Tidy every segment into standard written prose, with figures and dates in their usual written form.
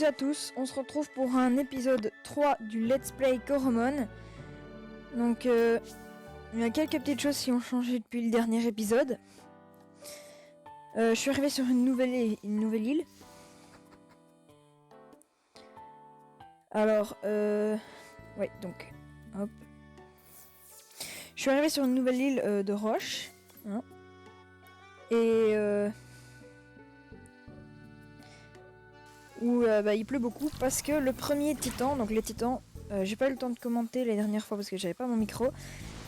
toutes et à tous, on se retrouve pour un épisode 3 du Let's Play Coromon. Donc il y a quelques petites choses qui ont changé depuis le dernier épisode. Je suis arrivé sur une nouvelle île. Alors, ouais, donc, hop. Je suis arrivé sur une nouvelle île de roche. Hein, et où il pleut beaucoup parce que le premier titan, donc les titans, j'ai pas eu le temps de commenter les dernières fois parce que j'avais pas mon micro,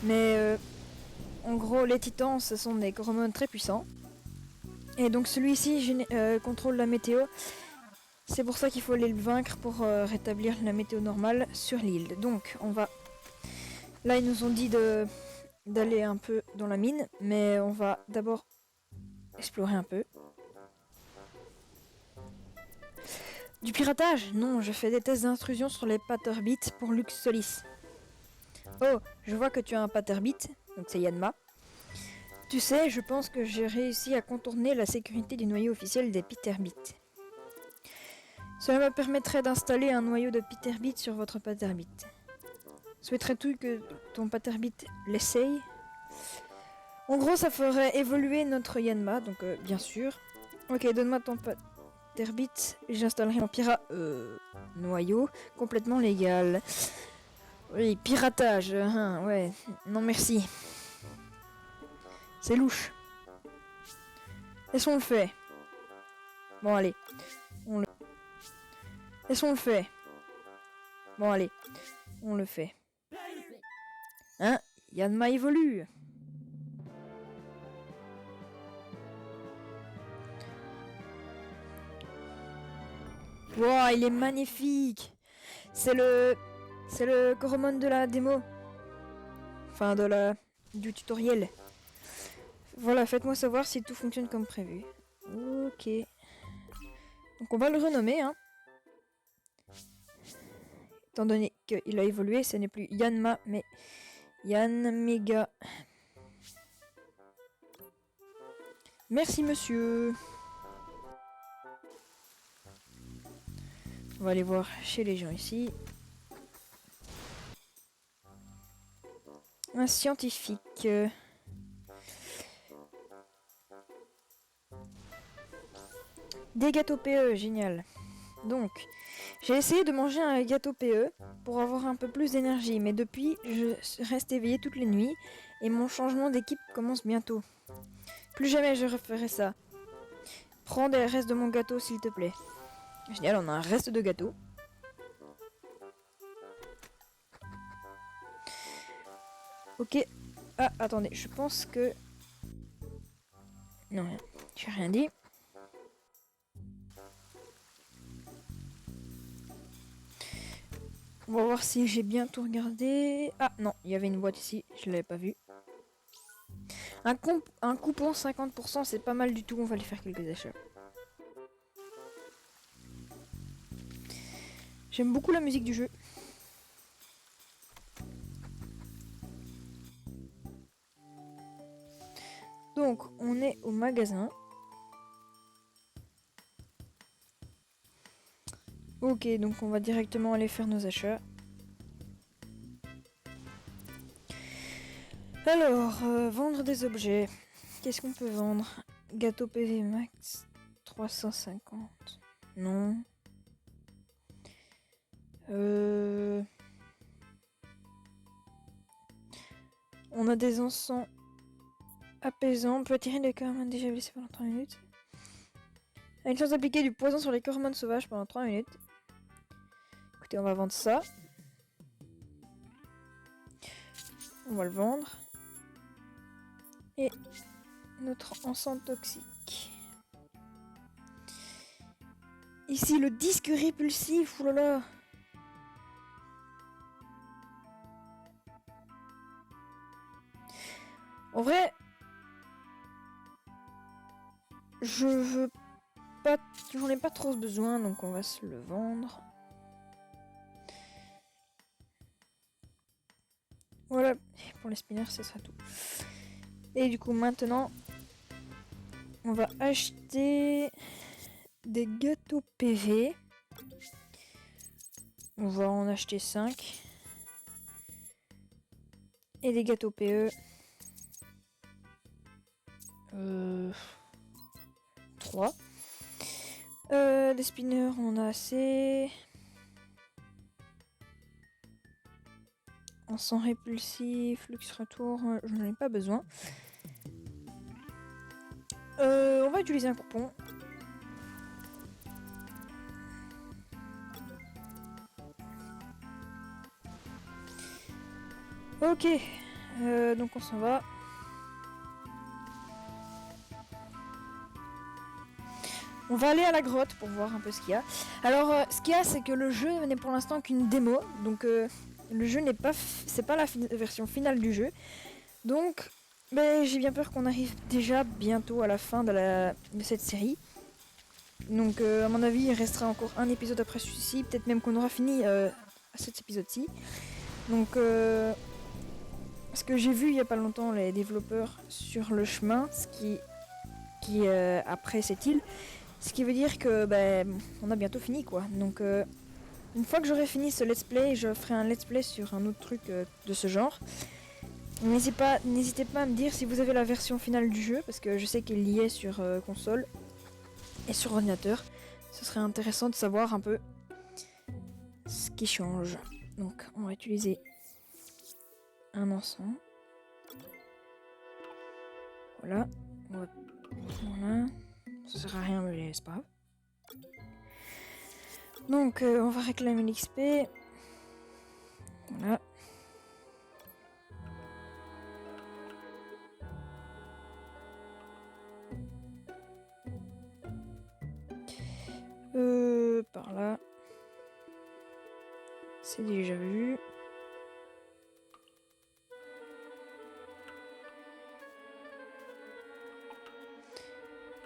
mais en gros les titans ce sont des Coromon très puissants et donc celui-ci contrôle la météo. C'est pour ça qu'il faut aller le vaincre pour rétablir la météo normale sur l'île. Donc on va, là ils nous ont dit d'aller un peu dans la mine, mais on va d'abord explorer un peu. Du piratage? Non, je fais des tests d'intrusion sur les Patterbeats pour Lux Solis. Oh, je vois que tu as un Patterbeat, donc c'est Yanma. Tu sais, je pense que j'ai réussi à contourner la sécurité du noyau officiel des Patterbeats. Cela me permettrait d'installer un noyau de Patterbeat sur votre Patterbeat. Souhaiterais-tu que ton Patterbeat l'essaye? En gros, ça ferait évoluer notre Yanma, donc bien sûr. Ok, donne-moi ton Patterbeat, j'installerai un noyau complètement légal. Oui, piratage, ouais, non merci. C'est louche. Laissons le fait. Bon allez, laissons le fait. Bon allez, on le fait. Hein, Yanma évolue. Wow, il est magnifique. C'est le Coromon de la démo. Enfin, du tutoriel. Voilà, faites-moi savoir si tout fonctionne comme prévu. Ok. Donc on va le renommer, hein. Étant donné qu'il a évolué, ce n'est plus Yanma, mais Yanmega. Merci, monsieur. On va aller voir chez les gens ici. Un scientifique. Des gâteaux PE, génial. Donc, j'ai essayé de manger un gâteau PE pour avoir un peu plus d'énergie, mais depuis, je reste éveillé toutes les nuits et mon changement d'équipe commence bientôt. Plus jamais je referai ça. Prends des restes de mon gâteau, s'il te plaît. Génial, on a un reste de gâteau. Ok. Ah, attendez, je pense que... Non, j'ai rien dit. On va voir si j'ai bien tout regardé. Ah non, il y avait une boîte ici, je l'avais pas vue. Un coupon 50%, c'est pas mal du tout, on va aller faire quelques achats. J'aime beaucoup la musique du jeu. Donc, on est au magasin. Ok, donc on va directement aller faire nos achats. Alors, vendre des objets. Qu'est-ce qu'on peut vendre? Gâteau PV max 350. Non. On a des encens apaisants. On peut attirer des Coromon déjà blessés pendant 3 minutes. A une chance d'appliquer du poison sur les Coromon sauvages pendant 3 minutes. Écoutez, on va vendre ça. On va le vendre. Et notre encens toxique. Ici, le disque répulsif. Oulala. En vrai, j'en ai pas trop besoin, donc on va se le vendre. Voilà, pour les spinners, ce sera tout. Et du coup, maintenant, on va acheter des gâteaux PV. On va en acheter 5. Et des gâteaux PE. 3. Des spinners, on a assez. En sang répulsif, luxe retour, je n'en ai pas besoin. On va utiliser un coupon. Ok, donc on s'en va. On va aller à la grotte pour voir un peu ce qu'il y a. Alors, ce qu'il y a, c'est que le jeu n'est pour l'instant qu'une démo. Donc, le jeu n'est pas... c'est pas la version finale du jeu. Donc, j'ai bien peur qu'on arrive déjà bientôt à la fin de cette série. Donc, à mon avis, il restera encore un épisode après celui-ci. Peut-être même qu'on aura fini à cet épisode-ci. Donc, ce que j'ai vu il y a pas longtemps, les développeurs sur le chemin, ce qui après cette île, ce qui veut dire que on a bientôt fini quoi. Donc une fois que j'aurai fini ce let's play, je ferai un let's play sur un autre truc de ce genre. N'hésitez pas à me dire si vous avez la version finale du jeu, parce que je sais qu'il y est sur console et sur ordinateur. Ce serait intéressant de savoir un peu ce qui change. Donc on va utiliser un encens. Voilà. Voilà. Ça sert à rien, mais c'est pas grave. Donc, on va réclamer l'XP. Voilà. Par là. C'est déjà vu.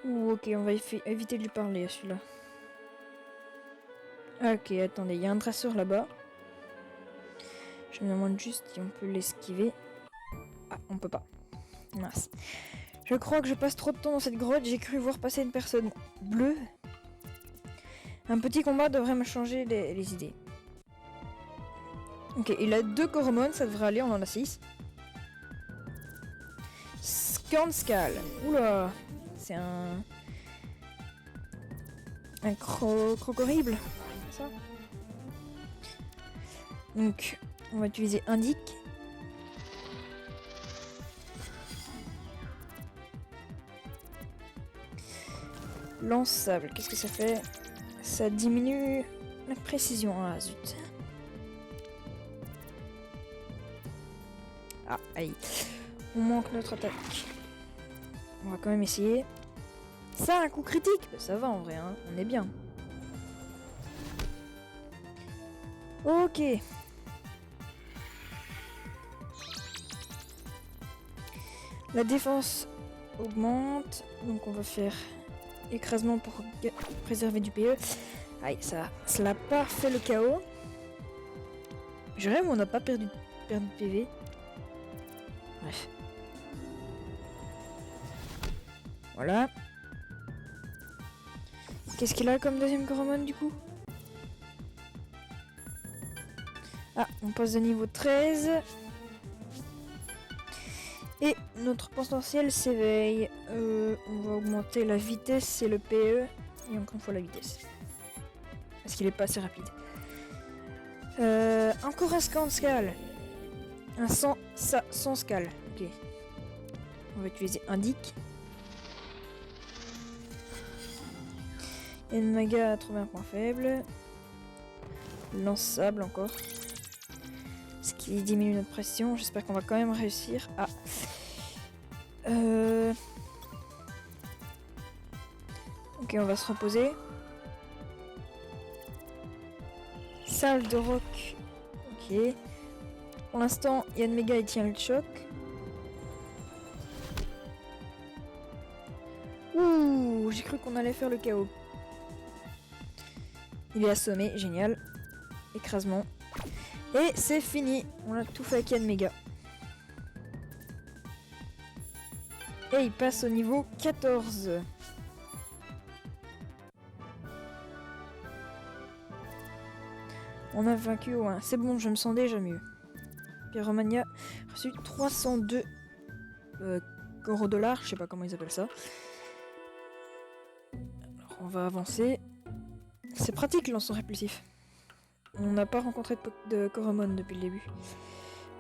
Ok, on va éviter de lui parler à celui-là. Ok, attendez, il y a un dresseur là-bas. Je me demande juste si on peut l'esquiver. Ah, on peut pas. Mince. Je crois que je passe trop de temps dans cette grotte. J'ai cru voir passer une personne bleue. Un petit combat devrait me changer les idées. Ok, il a 2 Coromon, ça devrait aller, on en a 6. Scanscal. Oula, c'est un croc-horrible. C'est ça. Donc, on va utiliser Indic. Lance-sable, qu'est-ce que ça fait? Ça diminue la précision. Ah, zut. Ah, aïe. On manque notre attaque. On va quand même essayer. Ça, un coup critique, ça va en vrai, hein. On est bien. Ok. La défense augmente, donc on va faire écrasement pour préserver du PE. Aïe, ça l'a pas fait le chaos. Je rêve où on n'a pas perdu de PV. Bref. Voilà. Qu'est-ce qu'il a comme deuxième Coromon du coup? Ah, on passe de niveau 13. Et notre potentiel s'éveille. On va augmenter la vitesse et le PE. Et encore une fois la vitesse. Parce qu'il est pas assez rapide. Encore un Scanscal. Un sans scal. Ok. On va utiliser Indic. Enmaga a trouvé un point faible. Lance-sable encore. Ce qui diminue notre pression. J'espère qu'on va quand même réussir à... Ok, on va se reposer. Salle de roc. Ok. Pour l'instant, Yann Mega il tient le choc. Ouh, j'ai cru qu'on allait faire le chaos. Il est assommé, génial. Écrasement. Et c'est fini. On a tout fait avec Yann Mega. Et il passe au niveau 14. On a vaincu au 1. C'est bon, je me sens déjà mieux. Pyromania a reçu 302 $, je sais pas comment ils appellent ça. Alors on va avancer. C'est pratique l'encens répulsif. On n'a pas rencontré de Coromon depuis le début.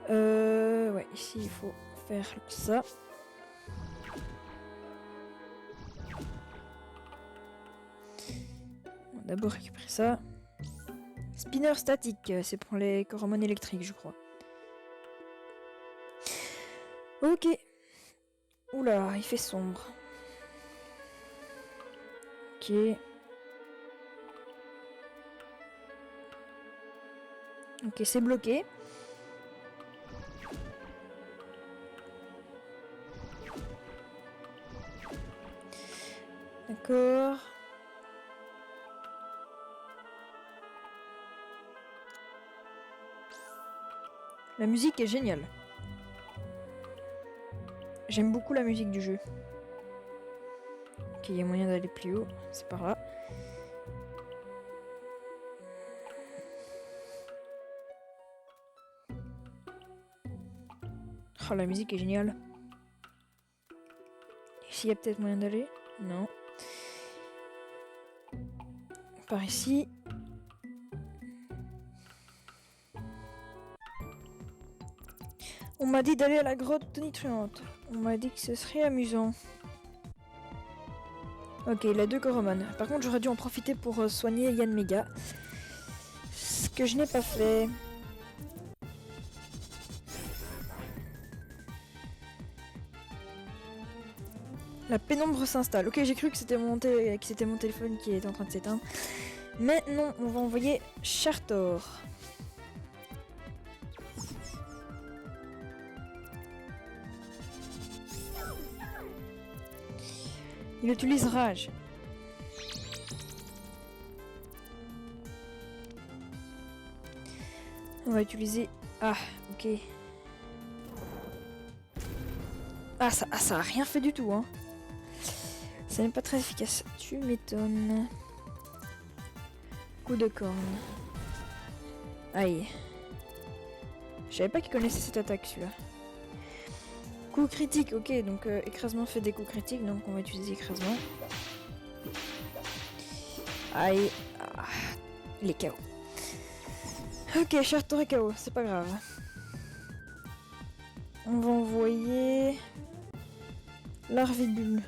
Ouais, ici il faut faire ça. On va d'abord récupérer ça. Spinner statique, c'est pour les Coromon électriques, je crois. Ok. Oula, il fait sombre. Ok. Ok, c'est bloqué. D'accord. La musique est géniale. J'aime beaucoup la musique du jeu. Ok, il y a moyen d'aller plus haut. C'est par là. Oh, la musique est géniale. Ici, il y a peut-être moyen d'aller? Non. Par ici. On m'a dit d'aller à la grotte tonitruante. On m'a dit que ce serait amusant. Ok, il a 2 Coromon. Par contre, j'aurais dû en profiter pour soigner Yanmega. Ce que je n'ai pas fait. La pénombre s'installe. Ok, j'ai cru que c'était mon téléphone qui était en train de s'éteindre. Mais non, on va envoyer Chartor. Il utilise Rage. On va utiliser... Ah, ok. Ah, ça a rien fait du tout, hein. Ça n'est pas très efficace. Tu m'étonnes. Coup de corne. Aïe. Je savais pas qu'il connaissait cette attaque, celui-là. Coup critique, ok, donc écrasement fait des coups critiques, donc on va utiliser écrasement. Aïe. Ah, il est KO. Ok, Chartor est KO, c'est pas grave. On va envoyer... Larvibule.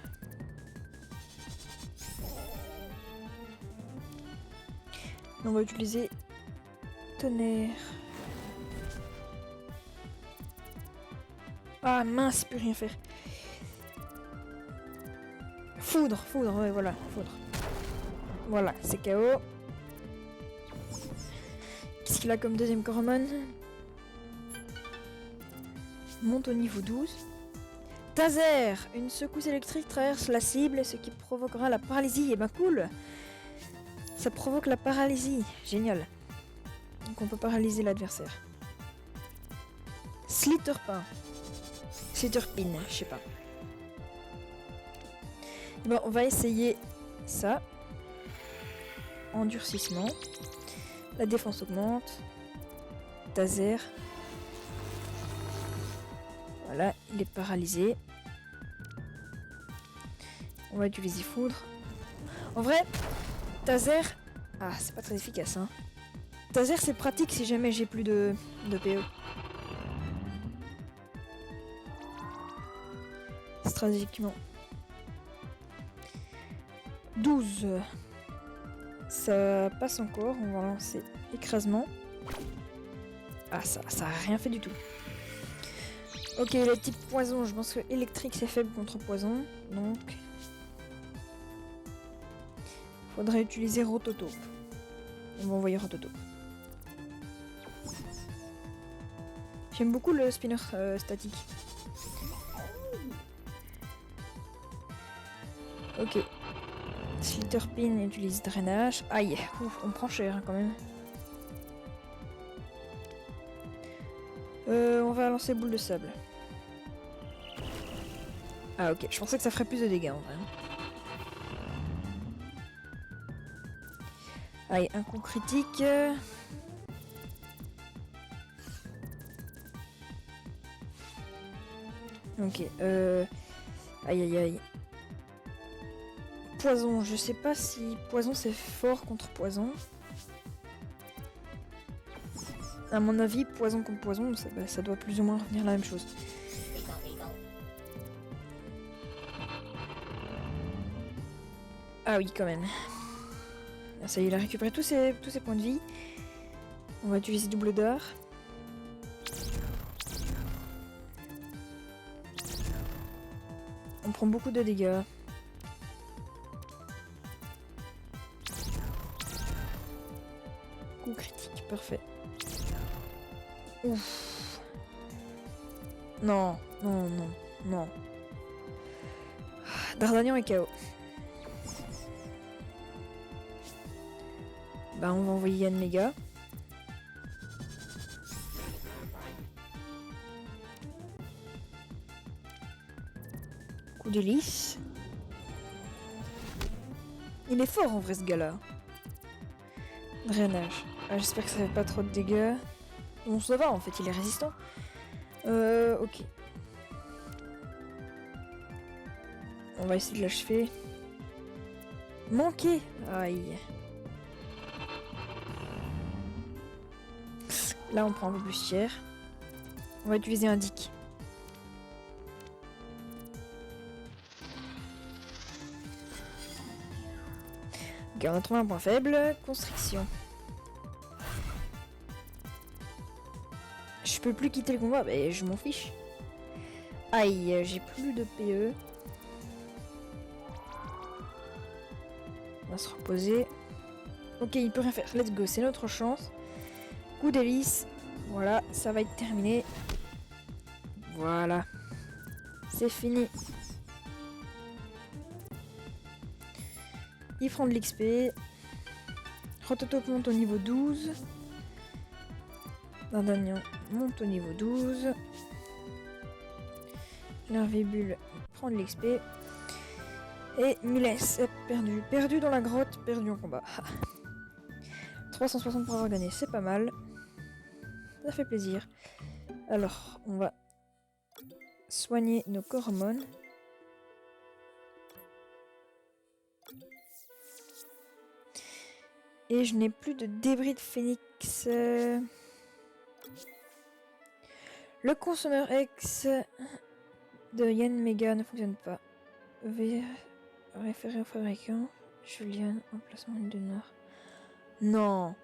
On va utiliser tonnerre. Ah mince, plus rien faire. Foudre, ouais voilà, foudre. Voilà, c'est KO. Qu'est-ce qu'il a comme deuxième Coromon? Monte au niveau 12. Taser! Une secousse électrique traverse la cible, ce qui provoquera la paralysie. Et ben cool! Ça provoque la paralysie. Génial. Donc on peut paralyser l'adversaire. Slitterpin. Slitterpin, je sais pas. Bon, on va essayer ça. Endurcissement. La défense augmente. Taser. Voilà, il est paralysé. On va utiliser foudre. En vrai, Taser... Ah, c'est pas très efficace, hein. Taser, c'est pratique si jamais j'ai plus de PE. Stratégiquement. 12. Ça passe encore. On va lancer écrasement. Ah, ça a rien fait du tout. Ok, le type poison. Je pense que électrique, c'est faible contre poison. Donc... faudrait utiliser Rototope. On va envoyer Rototope. J'aime beaucoup le spinner statique. Ok. Slitterpin utilise drainage. Aïe, ouf, on prend cher hein, quand même. On va lancer boule de sable. Ah ok, je pensais que ça ferait plus de dégâts en vrai. Allez, un coup critique. Ok, aïe aïe aïe. Poison, je sais pas si poison c'est fort contre poison. À mon avis, poison contre poison, ça doit plus ou moins revenir la même chose. Ah oui, quand même. Ça y est, il a récupéré tous ses points de vie. On va utiliser double d'or. On prend beaucoup de dégâts. Coup critique, parfait. Ouf. Non, non, non, non. Dardanian est KO. Bah on va envoyer Yann Mega. Coup de lisse. Il est fort en vrai ce gars-là. Drainage. Ah, j'espère que ça fait pas trop de dégâts. Bon ça va en fait, il est résistant. Ok. On va essayer de l'achever. Manqué. Aïe. Là on prend un peu plus cher. On va utiliser un dick. Ok, on a trouvé un point faible. Constriction. Je peux plus quitter le combat, mais je m'en fiche. Aïe, j'ai plus de PE. On va se reposer. Ok, il peut rien faire. Let's go, c'est notre chance. Coup d'hélice. Voilà, ça va être terminé. Voilà. C'est fini. Il prend de l'XP. Rototop monte au niveau 12. Dardanian monte au niveau 12. Larvibule prend de l'XP. Et Miles est perdu. Perdu dans la grotte, perdu en combat. 360 pour avoir gagné, c'est pas mal. Ça fait plaisir. Alors, on va soigner nos cormones. Et je n'ai plus de débris de phénix. Le consommeur X de Yann Mega ne fonctionne pas. Référé au fabricant. Julian, emplacement de Nord. Non.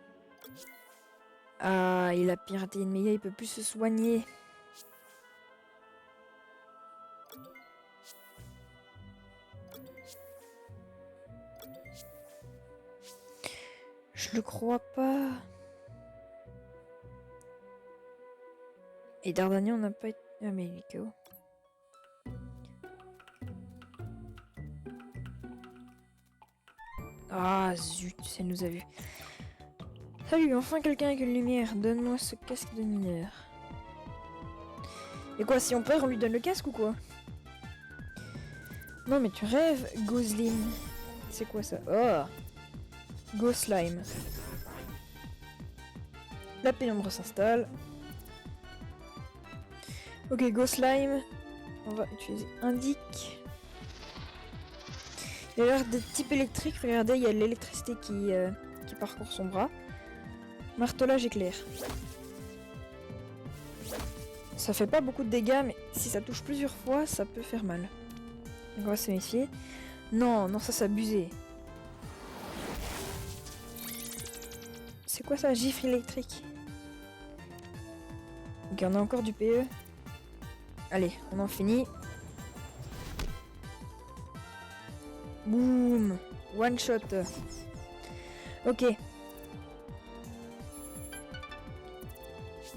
Ah, il a piraté Yann Mega, il peut plus se soigner. Je le crois pas. Et Dardanian n'a pas été... Ah mais il est KO. Ah zut, ça nous a vu. Salut, enfin quelqu'un avec une lumière. Donne-moi ce casque de mineur. Et quoi, si on perd, on lui donne le casque ou quoi? Non mais tu rêves, Goslin. C'est quoi ça? Oh, Go Slime. La pénombre s'installe. Ok, Go Slime. On va utiliser Indique. Il a l'air de type électrique. Regardez, il y a l'électricité qui parcourt son bras. Martelage éclair. Ça fait pas beaucoup de dégâts, mais si ça touche plusieurs fois, ça peut faire mal. Donc on va se méfier. Non, non, ça c'est abusé. C'est quoi ça? Gifle électrique. Ok, on a encore du PE. Allez, on en finit. Boum. One shot. Ok.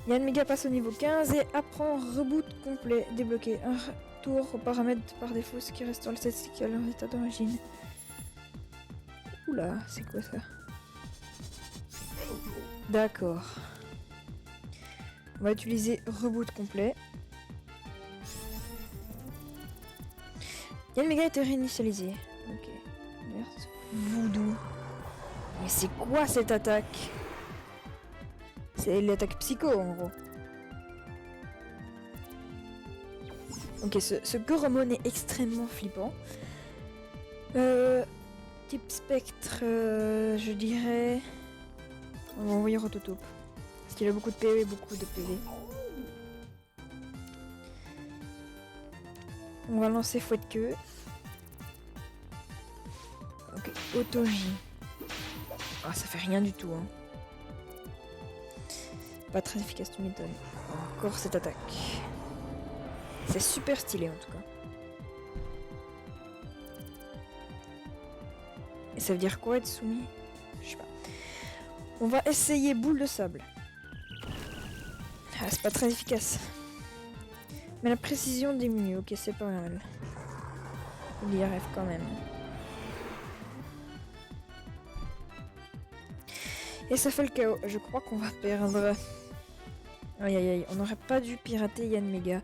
Yann Mega passe au niveau 15 et apprend reboot complet. Débloqué. Un retour aux paramètres par défaut, ce qui restaure le statistique à leur état d'origine. Oula, c'est quoi ça? D'accord. On va utiliser reboot complet. Yann Mega a été réinitialisé. Ok. Merci. Voodoo. Mais c'est quoi cette attaque? C'est l'attaque psycho en gros. Ok, ce Goromon est extrêmement flippant. Type spectre, je dirais... On va envoyer Rototaupe. Parce qu'il a beaucoup de PV, beaucoup de PV. On va lancer Fouette Queue. Ok, Auto-J. Ah, ça fait rien du tout, hein. Pas très efficace, tu m'étonnes. Encore cette attaque. C'est super stylé en tout cas. Et ça veut dire quoi être soumis? Je sais pas. On va essayer boule de sable. Ah, c'est pas très efficace. Mais la précision diminue, ok, c'est pas mal. Il y arrive quand même. Et ça fait le chaos. Je crois qu'on va perdre. Aïe aïe aïe, on n'aurait pas dû pirater Yann Mega.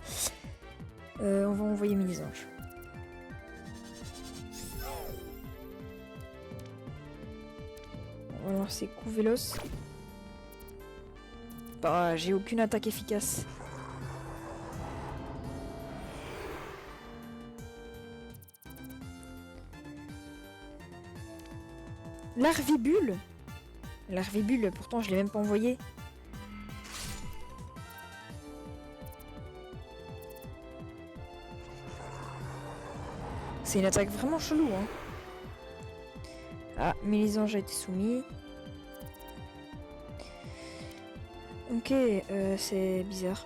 On va envoyer Mini-Ange. On va lancer coup véloce. Bah, j'ai aucune attaque efficace. Larvibule. Larvibule, pourtant je l'ai même pas envoyé. C'est une attaque vraiment chelou, hein. Ah, Mélisange a été soumis. Ok, c'est bizarre.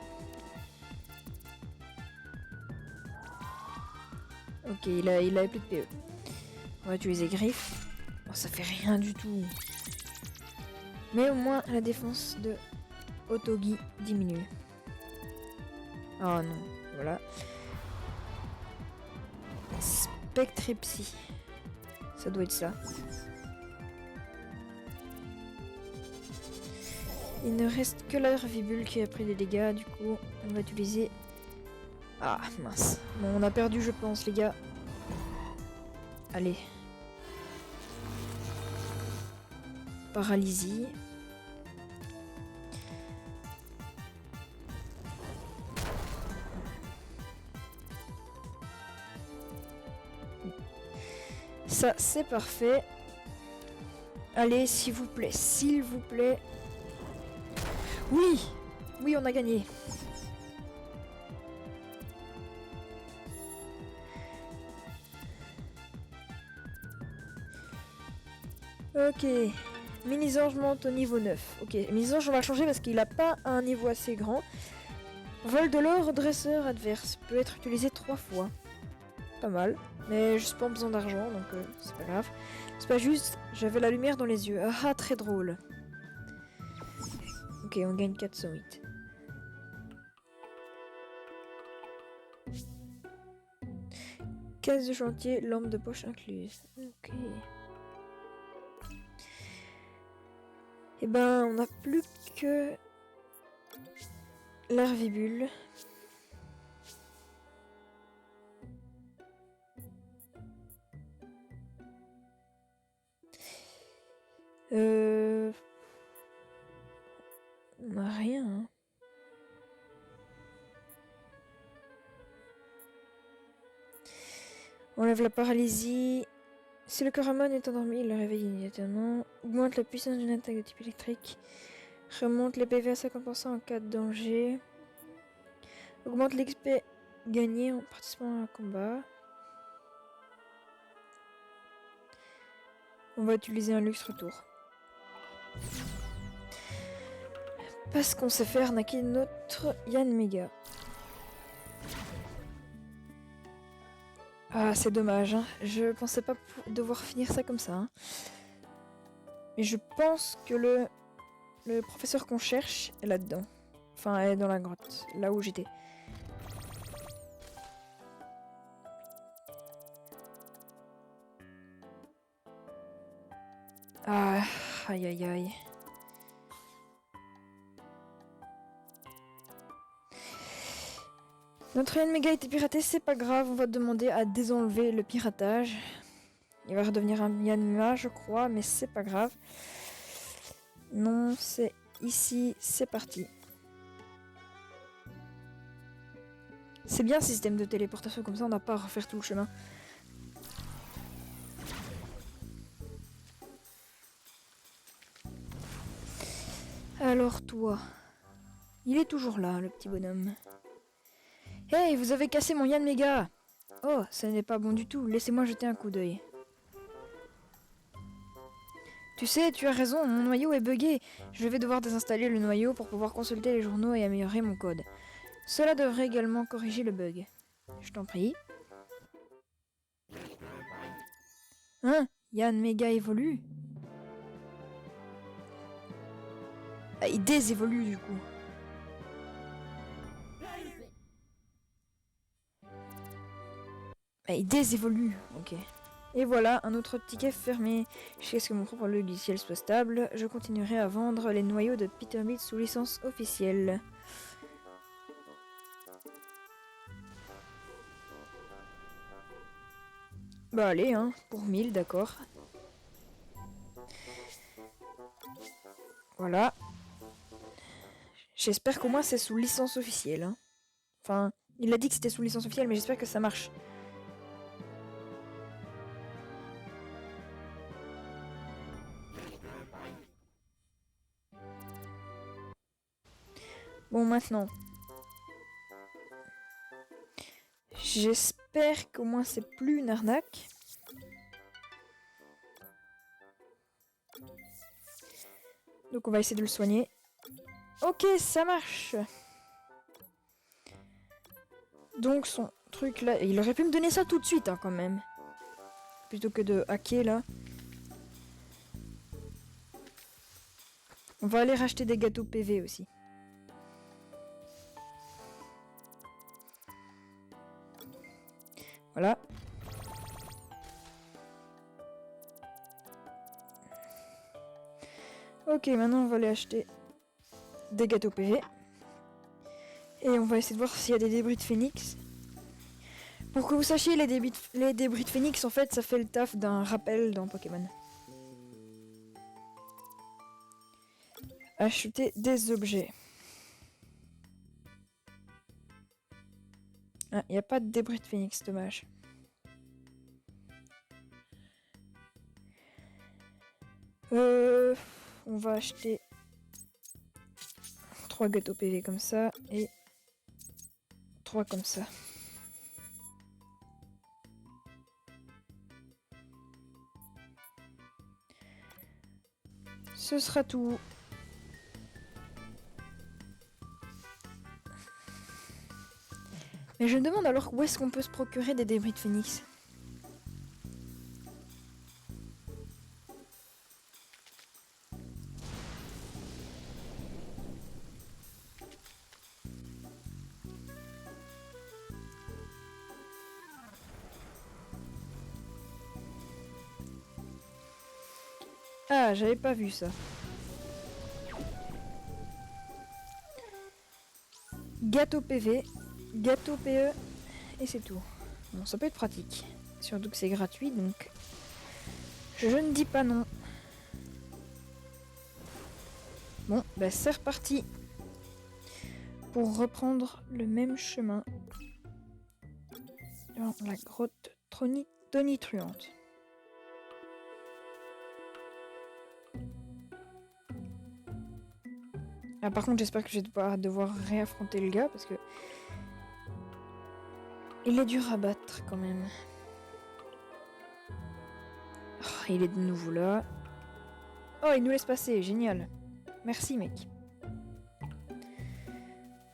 Ok, il a plus de PE. On va utiliser Griffe. Oh, ça fait rien du tout. Mais au moins, la défense de Otogi diminue. Oh non, voilà. Spectrepsy. Ça doit être ça. Il ne reste que la Larvibule qui a pris des dégâts. Du coup, on va utiliser... Ah, mince. Bon, on a perdu, je pense, les gars. Allez. Paralysie. Ça, c'est parfait. Allez, s'il vous plaît, s'il vous plaît. Oui! Oui, on a gagné. Ok. Mini-Ange monte au niveau 9. Ok, Mini-Ange, on va changer parce qu'il n'a pas un niveau assez grand. Vol de l'or, dresseur adverse. Peut être utilisé 3 fois. Pas mal. Mais juste pas besoin d'argent, donc c'est pas grave. C'est pas juste, j'avais la lumière dans les yeux. Ah, très drôle. Ok, on gagne 408. Caisse de chantier, lampe de poche incluse. Ok. Et ben, on n'a plus que Larvibule. On n'a rien. Hein. On enlève la paralysie. Si le Coramon est endormi, il le réveille immédiatement. Augmente la puissance d'une attaque de type électrique. Remonte les PV à 50% en cas de danger. Augmente l'XP gagné en participant à un combat. On va utiliser un luxe retour. Parce qu'on s'est fait arnaquer notre Yann Mega. Ah, c'est dommage. Hein. Je pensais pas devoir finir ça comme ça. Hein. Mais je pense que le professeur qu'on cherche est là-dedans. Enfin, elle est dans la grotte, là où j'étais. Ah, aïe aïe aïe. Notre Yann Mega a été piraté, c'est pas grave, on va demander à désenlever le piratage. Il va redevenir un Yanma, je crois, mais c'est pas grave. Non, c'est ici, c'est parti. C'est bien, système de téléportation, comme ça on n'a pas à refaire tout le chemin. Alors toi, il est toujours là, le petit bonhomme. Hey, vous avez cassé mon Yanmega! Oh, ça n'est pas bon du tout, laissez-moi jeter un coup d'œil. Tu sais, tu as raison, mon noyau est buggé. Je vais devoir désinstaller le noyau pour pouvoir consulter les journaux et améliorer mon code. Cela devrait également corriger le bug. Je t'en prie. Hein? Yanmega évolue? Ah, il désévolue du coup. Ah, il désévolue, ok. Et voilà, un autre ticket fermé. Jusqu'à ce que mon propre logiciel soit stable, je continuerai à vendre les noyaux de Peterbit sous licence officielle. Bah allez, hein, pour 1000, d'accord. Voilà. J'espère qu'au moins c'est sous licence officielle. Hein. Enfin, il a dit que c'était sous licence officielle, mais j'espère que ça marche. Bon, maintenant. J'espère qu'au moins c'est plus une arnaque. Donc on va essayer de le soigner. Ok, ça marche. Donc son truc là, il aurait pu me donner ça tout de suite hein, quand même. Plutôt que de hacker là. On va aller racheter des gâteaux PV aussi. Voilà. Ok, maintenant on va aller acheter des gâteaux PV. Et on va essayer de voir s'il y a des débris de phénix. Pour que vous sachiez, les débris de phénix, en fait, ça fait le taf d'un rappel dans Pokémon. Acheter des objets. Ah, il n'y a pas de débris de phénix, dommage. On va acheter 3 gâteaux PV comme ça et 3 comme ça. Ce sera tout. Mais je me demande alors où est-ce qu'on peut se procurer des débris de phénix. Ah, j'avais pas vu ça. Gâteau PV, gâteau PE, et c'est tout. Bon, ça peut être pratique. Surtout que c'est gratuit, donc... Je ne dis pas non. Bon, bah c'est reparti. Pour reprendre le même chemin. Dans la grotte tonitruante. Ah, par contre, j'espère que je vais pas devoir réaffronter le gars parce que il est dur à battre quand même. Oh, il est de nouveau là. Oh, il nous laisse passer, génial. Merci, mec.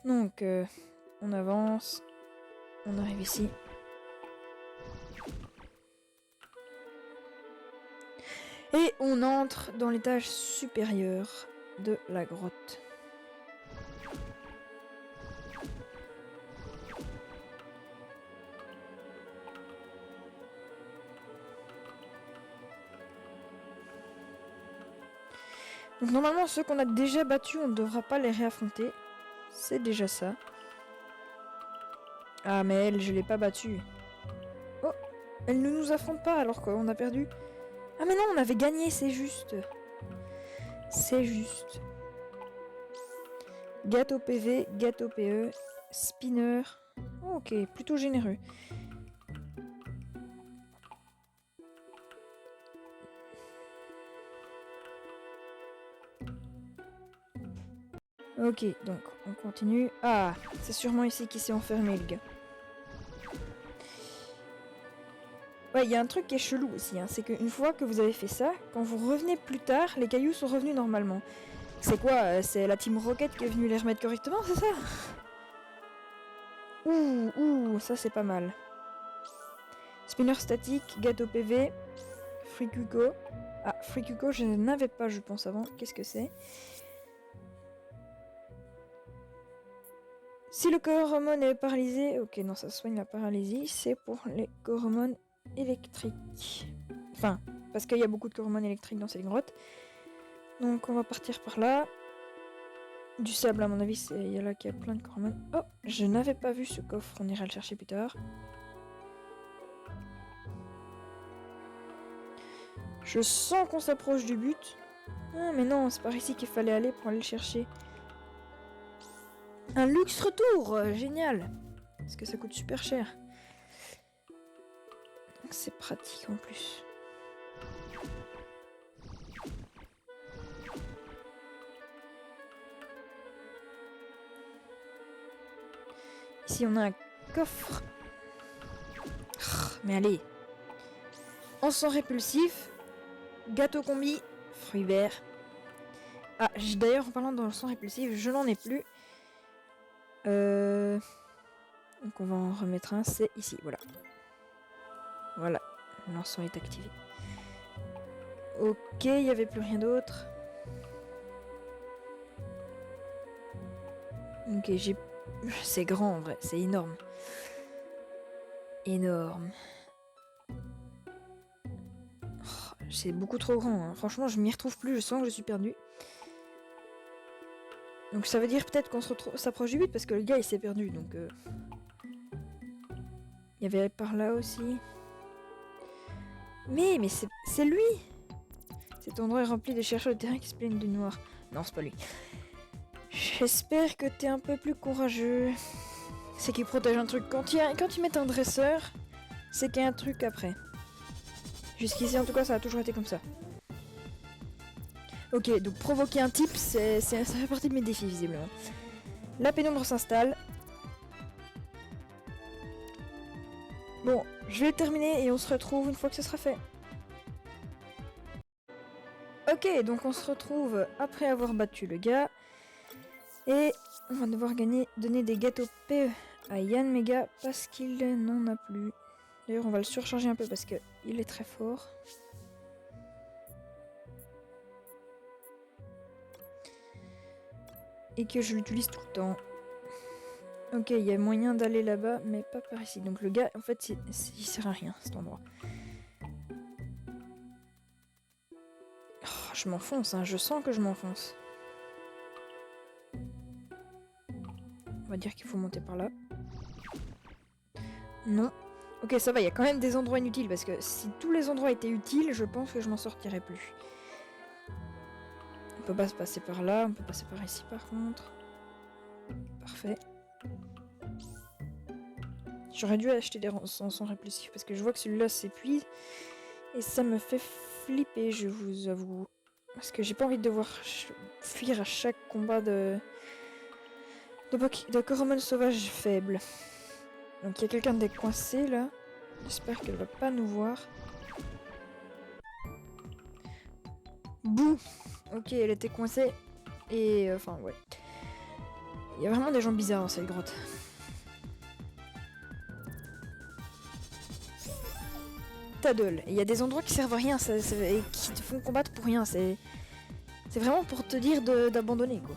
Donc, on avance. On arrive ici. Et on entre dans l'étage supérieur de la grotte. Donc normalement, ceux qu'on a déjà battus, on ne devra pas les réaffronter. C'est déjà ça. Ah, mais elle, je l'ai pas battue. Oh, elle ne nous affronte pas alors qu'on a perdu. Ah, mais non, on avait gagné, c'est juste. C'est juste. Gâteau PV, gâteau PE, spinner. Ok, plutôt généreux. Ok, donc on continue. Ah, c'est sûrement ici qu'il s'est enfermé, le gars. Ouais, il y a un truc qui est chelou aussi, hein, c'est qu'une fois que vous avez fait ça, quand vous revenez plus tard, les cailloux sont revenus normalement. C'est quoi c'est la Team Rocket qui est venue les remettre correctement, c'est ça? Ouh, ça c'est pas mal. Spinner statique, gâteau PV, Frikuko. Ah, Frikuko, je n'avais pas, je pense, avant. Qu'est-ce que c'est? Si le Coromon est paralysé... Ok, non, ça soigne la paralysie. C'est pour les Coromon électriques. Enfin, parce qu'il y a beaucoup de Coromon électriques dans cette grotte. Donc, on va partir par là. Du sable, à mon avis, il y a là qu'il y a plein de Coromon. Oh, je n'avais pas vu ce coffre. On ira le chercher plus tard. Je sens qu'on s'approche du but. Ah, mais non, c'est par ici qu'il fallait aller pour aller le chercher. Un luxe retour, génial. Parce que ça coûte super cher. Donc c'est pratique en plus. Ici on a un coffre. Mais allez. Encens répulsif. Gâteau combi. Fruits verts. Ah, d'ailleurs en parlant d'encens répulsif, je n'en ai plus. Donc on va en remettre un, c'est ici, voilà. Voilà, l'encens est activé. Ok, il n'y avait plus rien d'autre. Ok, c'est grand en vrai, c'est énorme. Énorme. Oh, c'est beaucoup trop grand, hein. Franchement je m'y retrouve plus, je sens que je suis perdue. Donc ça veut dire peut-être qu'on s'approche du but parce que le gars il s'est perdu, donc... Il y avait par là aussi. Mais c'est lui! Cet endroit est rempli de chercheurs de terrain qui se plaignent du noir. Non, c'est pas lui. J'espère que t'es un peu plus courageux. C'est qu'il protège un truc. Quand ils mettent un dresseur, c'est qu'il y a un truc après. Jusqu'ici, en tout cas, ça a toujours été comme ça. Ok, donc provoquer un type, ça fait partie de mes défis, visiblement. La pénombre s'installe. Bon, je vais le terminer et on se retrouve une fois que ce sera fait. Ok, donc on se retrouve après avoir battu le gars. Et on va devoir donner des gâteaux PE à Yann Mega parce qu'il n'en a plus. D'ailleurs, on va le surcharger un peu parce qu'il est très fort. Et que je l'utilise tout le temps. Ok, il y a moyen d'aller là-bas, mais pas par ici. Donc le gars, en fait, il sert à rien, cet endroit. Oh, je m'enfonce, hein, je sens que je m'enfonce. On va dire qu'il faut monter par là. Non. Ok, ça va, il y a quand même des endroits inutiles, parce que si tous les endroits étaient utiles, je pense que je m'en sortirais plus. On peut pas se passer par là, on peut passer par ici par contre. Parfait. J'aurais dû acheter des encens répulsifs, parce que je vois que celui-là s'épuise. Et ça me fait flipper, je vous avoue. Parce que j'ai pas envie de devoir fuir à chaque combat de Coromon sauvage faible. Donc il y a quelqu'un de coincé là. J'espère qu'elle va pas nous voir. Bouh! Ok, elle était coincée. Et enfin, ouais. Il y a vraiment des gens bizarres dans cette grotte. Taddle. Il y a des endroits qui servent à rien et qui te font combattre pour rien. C'est vraiment pour te dire d'abandonner, quoi.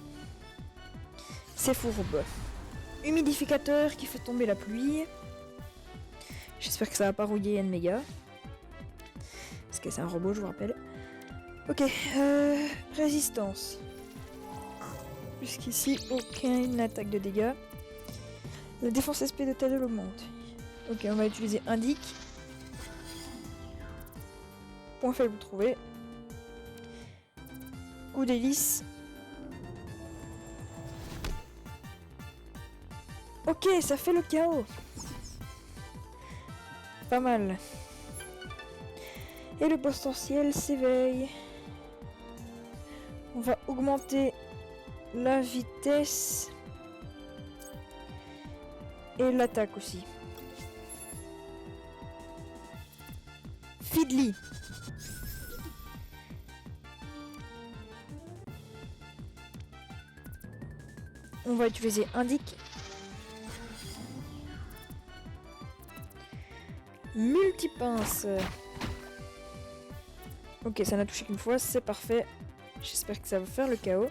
C'est fourbe. Humidificateur qui fait tomber la pluie. J'espère que ça va pas rouiller Yann Mega. Parce que c'est un robot, je vous rappelle. Ok, résistance. Jusqu'ici, aucune attaque de dégâts. La défense SP de Taddle augmente. Ok, on va utiliser indique. Point faible trouvé. Coup d'hélice. Ok, ça fait le chaos. Pas mal. Et le potentiel s'éveille. On va augmenter la vitesse. Et l'attaque aussi. Fiddly. On va utiliser Indique. Multipince. Ok, ça n'a touché qu'une fois, c'est parfait. J'espère que ça va faire le chaos.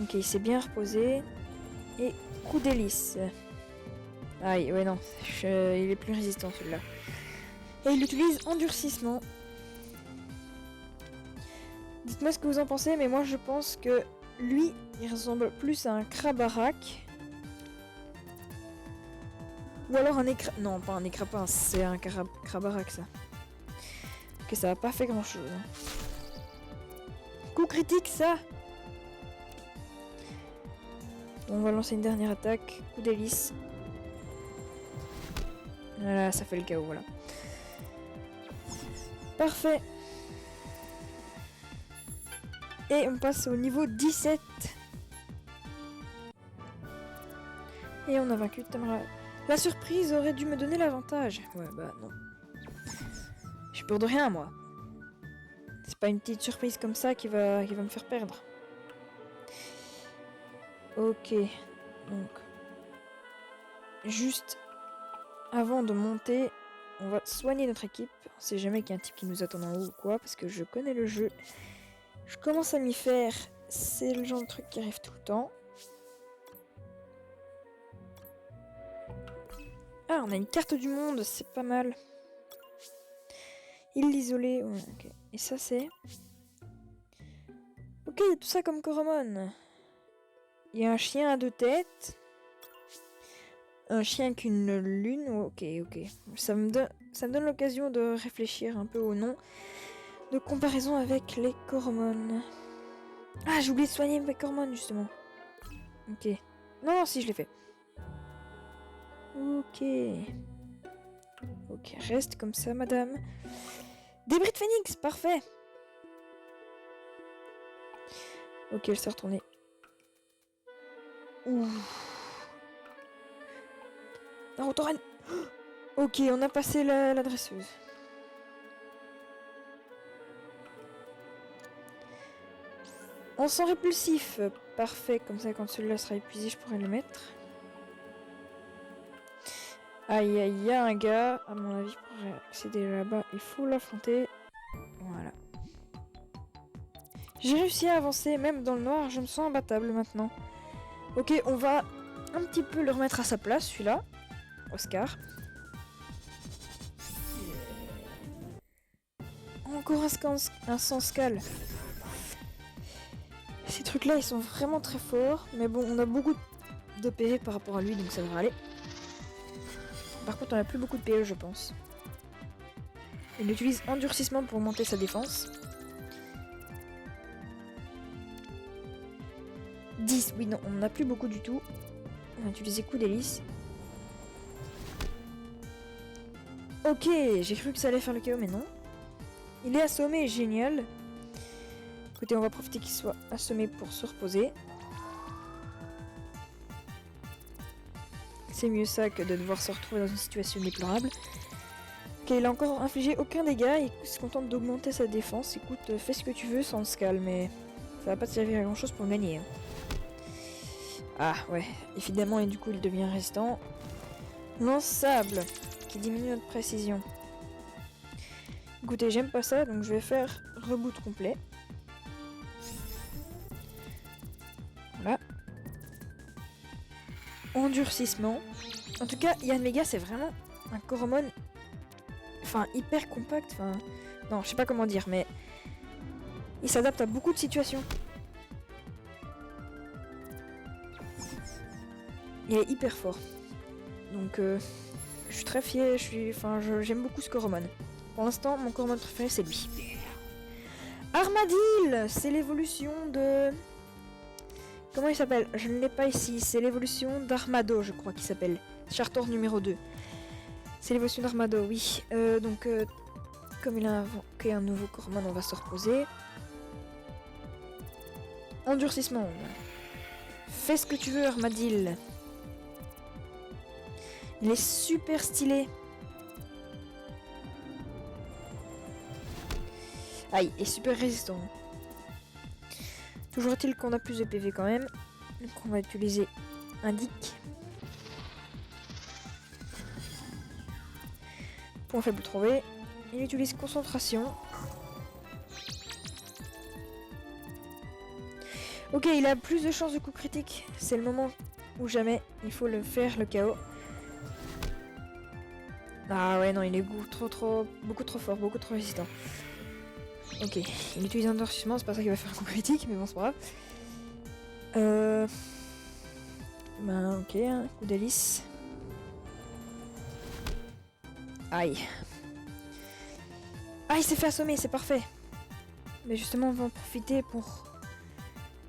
Ok, il s'est bien reposé. Et coup d'hélice. Aïe, ouais non, il est plus résistant celui-là. Et il utilise endurcissement. Dites-moi ce que vous en pensez, mais moi je pense que lui, il ressemble plus à un Krabarak. Ou alors un écra... Non, pas un écrapin, c'est un Krabarak ça. Ok, ça a pas fait grand chose. Coup critique ça. On va lancer une dernière attaque. Coup d'hélice. Voilà, ça fait le chaos, voilà. Parfait. Et on passe au niveau 17. Et on a vaincu Tamara. La surprise aurait dû me donner l'avantage. Ouais, bah non. Je suis peur de rien, moi. C'est pas une petite surprise comme ça qui va me faire perdre. Ok. Donc. Juste avant de monter, on va soigner notre équipe. On sait jamais qu'il y a un type qui nous attend en haut ou quoi, parce que je connais le jeu. Je commence à m'y faire. C'est le genre de truc qui arrive tout le temps. Ah, on a une carte du monde, c'est pas mal. Île isolée, ouais, ok. Et ça c'est... Ok, il y a tout ça comme Coromon. Il y a un chien à 2 têtes. Un chien avec une lune, ok, ok. Ça me donne l'occasion de réfléchir un peu au nom de comparaison avec les Coromon. Ah, j'ai oublié de soigner mes Coromon justement. Ok. Non, si je l'ai fait. Ok. Ok, reste comme ça, madame. Débris de phénix, parfait. Ok, elle s'est retournée. Ouh. Naruto Ren. Ok, on a passé la dresseuse. On sent répulsif. Parfait, comme ça, quand celui-là sera épuisé, je pourrai le mettre. Aïe, aïe, il y a un gars. À mon avis, pour accéder là-bas, il faut l'affronter. Voilà. J'ai réussi à avancer, même dans le noir, je me sens imbattable maintenant. Ok, on va un petit peu le remettre à sa place, celui-là. Oscar. Encore un Sanscal. Ces trucs-là, ils sont vraiment très forts. Mais bon, on a beaucoup de PV par rapport à lui, donc ça devrait aller. Par contre, on a plus beaucoup de PE, je pense. Il utilise endurcissement pour monter sa défense. 10, oui, non, on n'en a plus beaucoup du tout. On va utiliser coup d'hélice. Ok, j'ai cru que ça allait faire le chaos, mais non. Il est assommé, génial. Écoutez, on va profiter qu'il soit assommé pour se reposer. C'est mieux ça que de devoir se retrouver dans une situation déplorable. Ok, il a encore infligé aucun dégât, il se contente d'augmenter sa défense. Écoute, fais ce que tu veux sans se calme, mais ça va pas te servir à grand chose pour gagner. Hein. Ah ouais, évidemment, et du coup il devient résistant. Lance-sable, qui diminue notre précision. Écoutez, j'aime pas ça, donc je vais faire reboot complet. Voilà. Endurcissement. En tout cas, Yann Mega, c'est vraiment un Coromon... Enfin, hyper compact, enfin... Non, je sais pas comment dire, mais... Il s'adapte à beaucoup de situations. Il est hyper fort. Donc, je suis très fier, j'aime beaucoup ce Coromon. Pour l'instant, mon Coromon préféré, c'est lui. Armadil, c'est l'évolution de Comment il s'appelle? Je ne l'ai pas ici. C'est l'évolution d'Armado, je crois qu'il s'appelle. Chartor numéro 2. C'est l'évolution d'Armado, oui. Comme il a invoqué un nouveau Coromon, on va se reposer. Endurcissement. Fais ce que tu veux, Armadil. Il est super stylé. Aïe, et super résistant. Toujours est-il qu'on a plus de PV quand même. Donc on va utiliser un Dick. Point faible trouvé. Il utilise concentration. Ok, il a plus de chances de coup critique. C'est le moment où jamais il faut le faire, le KO. Ah ouais, non, il est beaucoup trop fort, beaucoup trop résistant. Ok, il utilise un endurcissement, c'est pas ça qu'il va faire un coup critique, mais bon, c'est pas grave. Ben, ok, un coup d'hélice. Aïe. Ah, il s'est fait assommer, c'est parfait. Mais justement, on va en profiter pour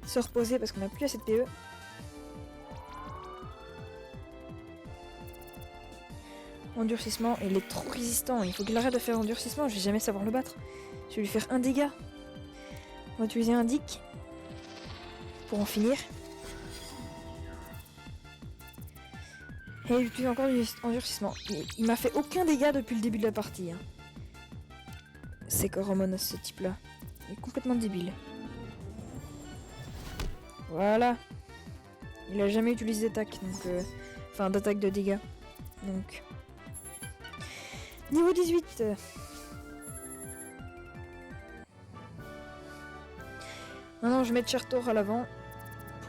se reposer parce qu'on n'a plus assez de PE. Endurcissement, il est trop résistant. Il faut qu'il arrête de faire endurcissement, je vais jamais savoir le battre. Je vais lui faire un dégât. On va utiliser un Dick pour en finir. Et il utilise encore du endurcissement. Il m'a fait aucun dégât depuis le début de la partie. Hein. C'est Coromon ce type-là. Il est complètement débile. Voilà. Il a jamais utilisé d'attaque, donc enfin d'attaque de dégâts. Donc. Niveau 18. Maintenant je mets Chartor à l'avant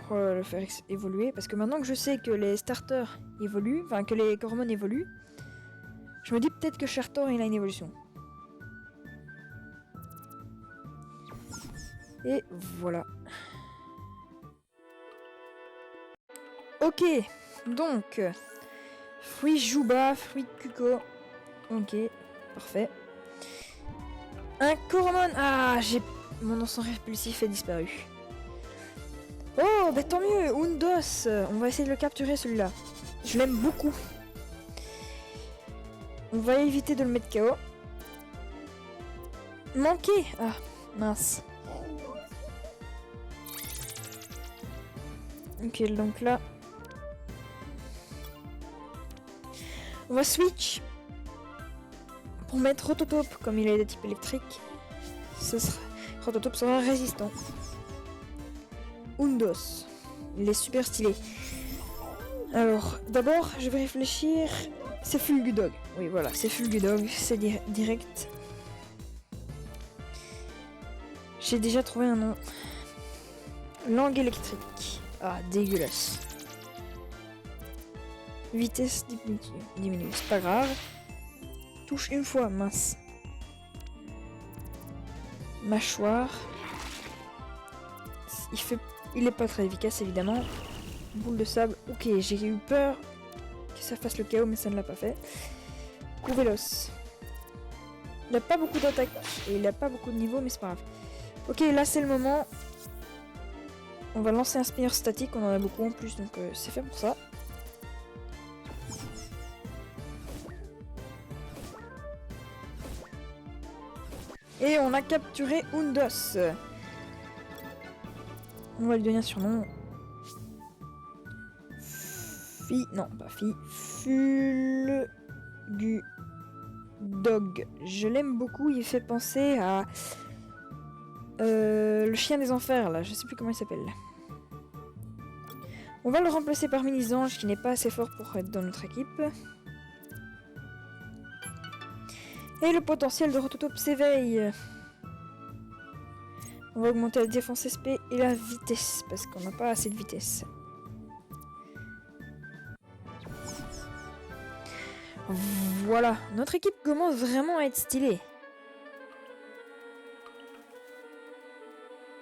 pour le faire évoluer. Parce que maintenant que je sais que les starters évoluent, enfin que les Coromon évoluent, je me dis peut-être que Chartor il a une évolution. Et voilà. Ok, donc fruit Juba, fruit Kuko. Ok, parfait. Un Coromon. Ah, mon encens répulsif est disparu. Oh, bah tant mieux, Undos. On va essayer de le capturer celui-là. Je l'aime beaucoup. On va éviter de le mettre KO. Manqué. Ah, mince. Ok, donc là... On va switch pour mettre Rototope, comme il est de type électrique. Rototope sera résistant. Undos. Il est super stylé. Alors, d'abord, je vais réfléchir. C'est Fulgudog. Oui, voilà, c'est Fulgudog. C'est direct. J'ai déjà trouvé un nom. Langue électrique. Ah, dégueulasse. Vitesse diminue, c'est pas grave. Touche une fois, mince. Mâchoire. Il est pas très efficace évidemment. Boule de sable. Ok, j'ai eu peur que ça fasse le KO, mais ça ne l'a pas fait. Coup véloce. Il n'a pas beaucoup d'attaque et il n'a pas beaucoup de niveau, mais c'est pas grave. Ok, là c'est le moment. On va lancer un spinner statique, on en a beaucoup en plus, donc c'est fait pour ça. Et on a capturé Undos. On va lui donner un surnom. Non, pas Fulgudog. Je l'aime beaucoup, il fait penser à le chien des enfers, là, je sais plus comment il s'appelle. On va le remplacer par Mini-Ange, qui n'est pas assez fort pour être dans notre équipe. Et le potentiel de Rototope s'éveille. On va augmenter la défense SP et la vitesse, parce qu'on n'a pas assez de vitesse. Voilà, notre équipe commence vraiment à être stylée.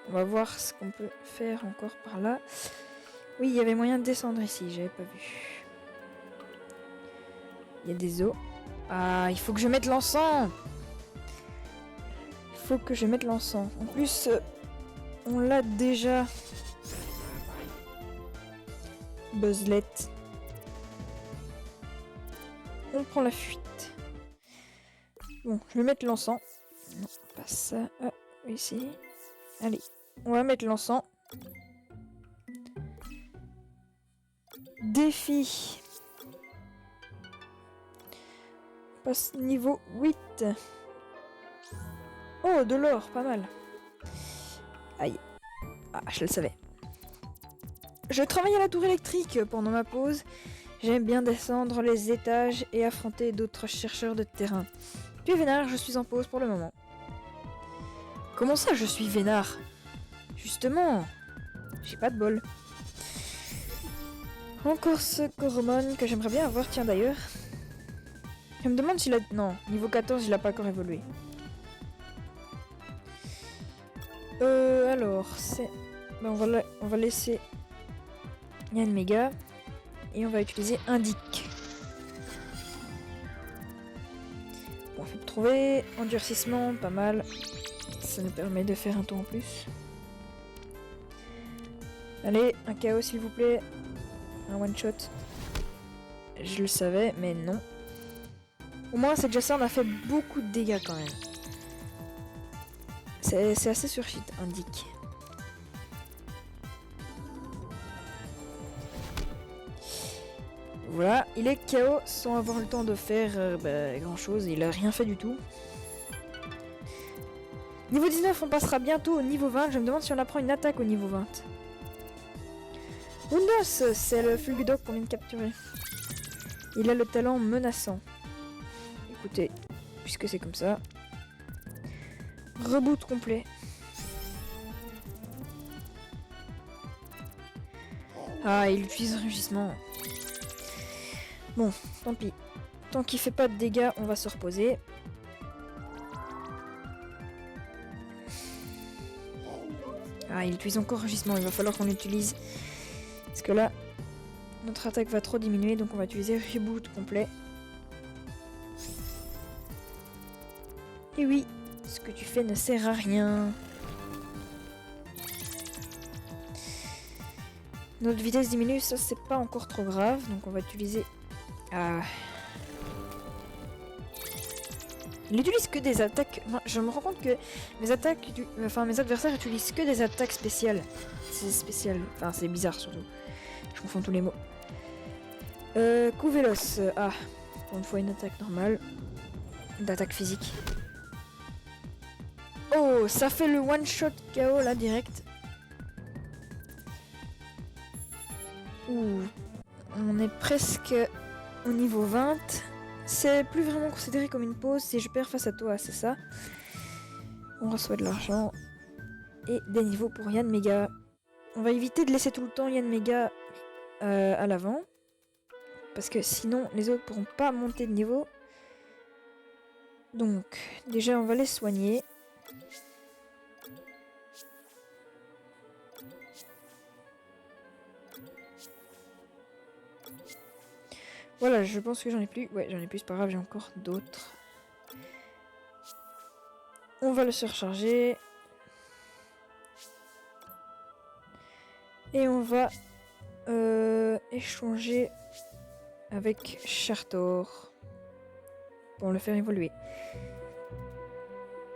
On va voir ce qu'on peut faire encore par là. Oui, il y avait moyen de descendre ici, j'avais pas vu. Il y a des os. Ah, il faut que je mette l'encens. Il faut que je mette l'encens. En plus, on l'a déjà Buzzlet. On prend la fuite. Bon, je vais mettre l'encens. Non, pas ça. Ah, ici. Allez, on va mettre l'encens. Défi. On passe niveau 8. Oh, de l'or, pas mal. Aïe. Ah, je le savais. Je travaille à la tour électrique pendant ma pause. J'aime bien descendre les étages et affronter d'autres chercheurs de terrain. Tu es vénard, je suis en pause pour le moment. Comment ça, je suis vénard? Justement, j'ai pas de bol. Encore ce Coromon que j'aimerais bien avoir, tiens d'ailleurs. Je me demande s'il a... Non, niveau 14, il a pas encore évolué. Alors, c'est... Ben, on va laisser Yanmega. Et on va utiliser Indique. Bon, on peut trouver endurcissement, pas mal. Ça nous permet de faire un tour en plus. Allez, un chaos s'il vous plaît. Un one shot. Je le savais, mais non. Au moins, c'est déjà ça, on a fait beaucoup de dégâts quand même. C'est assez sur shit, Indique. Voilà, il est KO sans avoir le temps de faire grand chose, il a rien fait du tout. Niveau 19, on passera bientôt au niveau 20, je me demande si on apprend une attaque au niveau 20. Undos, c'est le Fulgudok qu'on vient de capturer. Il a le talent menaçant. Écoutez, puisque c'est comme ça. Reboot complet. Ah, il utilise rugissement. Bon, tant pis. Tant qu'il fait pas de dégâts, on va se reposer. Ah, il utilise encore rugissement, il va falloir qu'on l'utilise. Parce que là, notre attaque va trop diminuer, donc on va utiliser reboot complet. Et oui, ce que tu fais ne sert à rien. Notre vitesse diminue, ça c'est pas encore trop grave, donc on va utiliser... Ah. Il utilise que des attaques... Moi, je me rends compte que mes adversaires utilisent que des attaques spéciales. C'est spécial, enfin c'est bizarre surtout. Je confonds tous les mots. Coup véloce. Ah, pour une fois une attaque normale. D'attaque physique. Oh, ça fait le one shot KO là direct. Ouh, on est presque au niveau 20. C'est plus vraiment considéré comme une pause si je perds face à toi, c'est ça. On reçoit de l'argent et des niveaux pour Yanmega. On va éviter de laisser tout le temps Yanmega à l'avant. Parce que sinon les autres pourront pas monter de niveau. Donc déjà on va les soigner. Voilà, je pense que j'en ai plus. Ouais, j'en ai plus, c'est pas grave, j'ai encore d'autres. On va le surcharger. Et on va échanger avec Chartor pour le faire évoluer.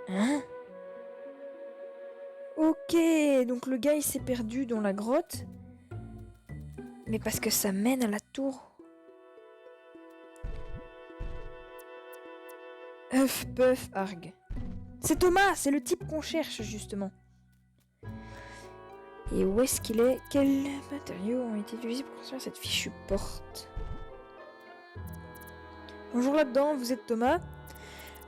Hein? Ok, donc le gars il s'est perdu dans la grotte. Mais parce que ça mène à la tour. Œuf, bœuf, argue. C'est Thomas, c'est le type qu'on cherche justement. Et où est-ce qu'il est? Quels matériaux ont été utilisés pour construire cette fichue porte? Bonjour là-dedans, vous êtes Thomas?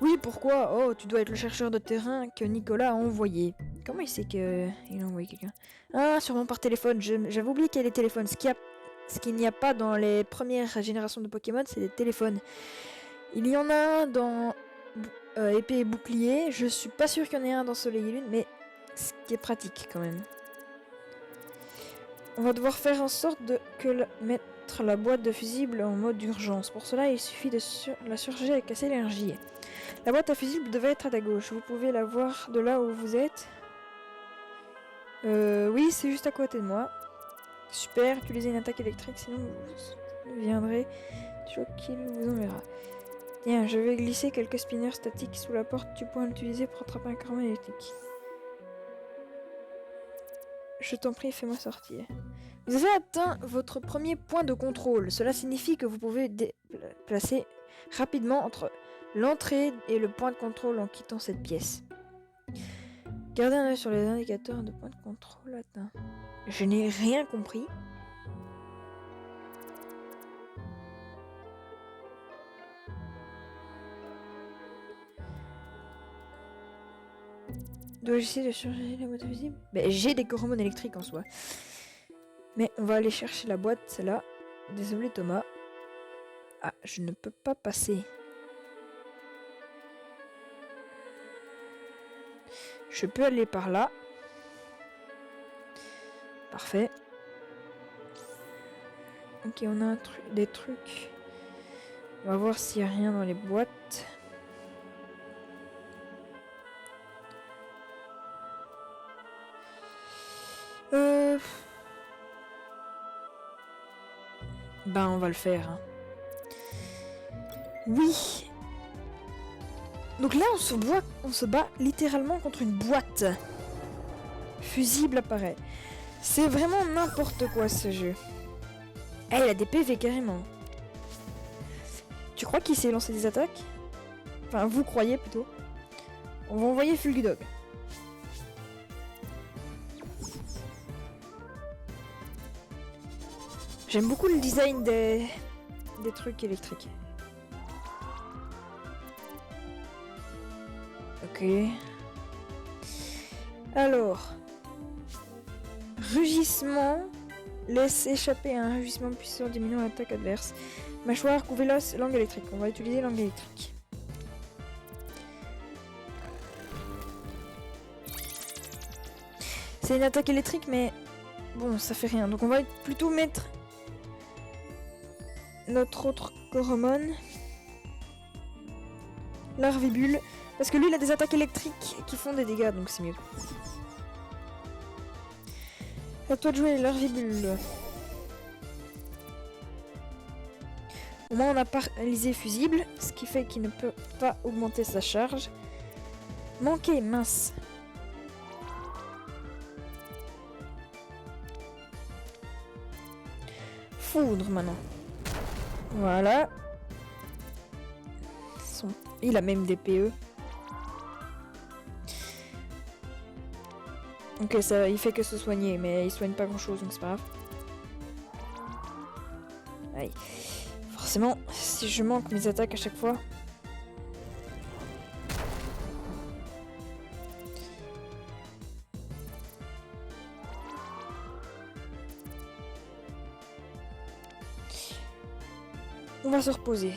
Oui, pourquoi? Oh, tu dois être le chercheur de terrain que Nicolas a envoyé. Comment il sait qu'il a envoyé quelqu'un? Ah, sûrement par téléphone. J'avais oublié qu'il y a des téléphones. Ce qu'il n'y a pas dans les premières générations de Pokémon, c'est des téléphones. Il y en a un dans épée et bouclier. Je suis pas sûr qu'il y en ait un dans Soleil et Lune, mais ce qui est pratique quand même. On va devoir faire en sorte de mettre la boîte de fusible en mode d'urgence. Pour cela, il suffit de la surcharger avec assez d'énergie. La boîte à fusible devait être à ta gauche. Vous pouvez la voir de là où vous êtes. Oui, c'est juste à côté de moi. Super, utilisez une attaque électrique, sinon vous viendrez. Je vois qu'il vous enverra. Tiens, je vais glisser quelques spinners statiques sous la porte. Tu pourras l'utiliser pour attraper un corbeau électrique. Je t'en prie, fais-moi sortir. Vous avez atteint votre premier point de contrôle. Cela signifie que vous pouvez déplacer rapidement entre l'entrée et le point de contrôle en quittant cette pièce. Gardez un œil sur les indicateurs de point de contrôle atteint. Je n'ai rien compris. Dois-je essayer de surveiller la boîte visible? Ben, j'ai des hormones électriques en soi. Mais on va aller chercher la boîte, celle-là. Désolé Thomas. Ah, je ne peux pas passer. Je peux aller par là. Parfait. Ok, on a des trucs. On va voir s'il n'y a rien dans les boîtes. Ben, on va le faire. Hein. Oui. Donc là, on se bat littéralement contre une boîte. Fusible apparaît. C'est vraiment n'importe quoi ce jeu. Eh, il a des PV carrément. Tu crois qu'il s'est lancé des attaques? Enfin, vous croyez plutôt. On va envoyer Fulgudog. J'aime beaucoup le design des trucs électriques. Ok. Alors. Rugissement. Laisse échapper un rugissement puissant diminuant l'attaque adverse. Mâchoire, couver-l'os, langue électrique. On va utiliser langue électrique. C'est une attaque électrique, mais bon, ça fait rien. Donc on va plutôt mettre notre autre Coromon, Larvibule, parce que lui il a des attaques électriques qui font des dégâts, donc c'est mieux. À toi de jouer Larvibule. Au moins on a paralysé fusible, ce qui fait qu'il ne peut pas augmenter sa charge. Manqué, mince. Foudre maintenant. Voilà. Il a même des PE. Ok, ça, il fait que se soigner, mais il soigne pas grand chose, donc c'est pas grave. Aïe. Forcément, si je manque mes attaques à chaque fois. On va se reposer.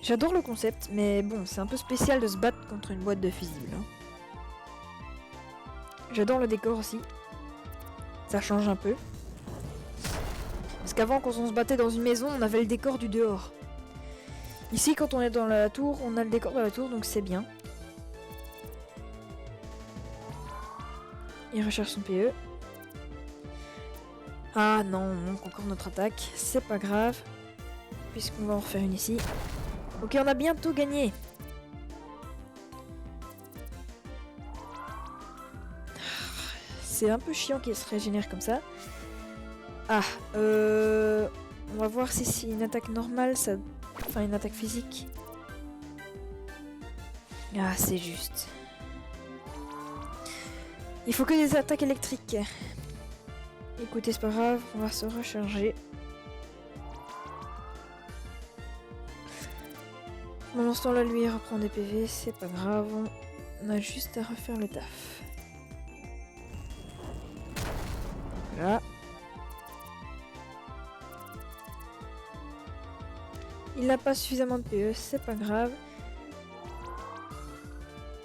J'adore le concept, mais bon, c'est un peu spécial de se battre contre une boîte de fusible. Hein. J'adore le décor aussi. Ça change un peu. Parce qu'avant, quand on se battait dans une maison, on avait le décor du dehors. Ici, quand on est dans la tour, on a le décor de la tour, donc c'est bien. Il recherche son PE. Ah non, on manque encore notre attaque. C'est pas grave. Puisqu'on va en refaire une ici. Ok, on a bientôt gagné. C'est un peu chiant qu'il se régénère comme ça. Ah, on va voir si une attaque normale, ça... Enfin, une attaque physique. Ah, c'est juste. Il faut que des attaques électriques. Écoutez, c'est pas grave, on va se recharger. Pendant ce temps-là, lui, il reprend des PV, c'est pas grave. On a juste à refaire le taf. Voilà. Il n'a pas suffisamment de PE, c'est pas grave.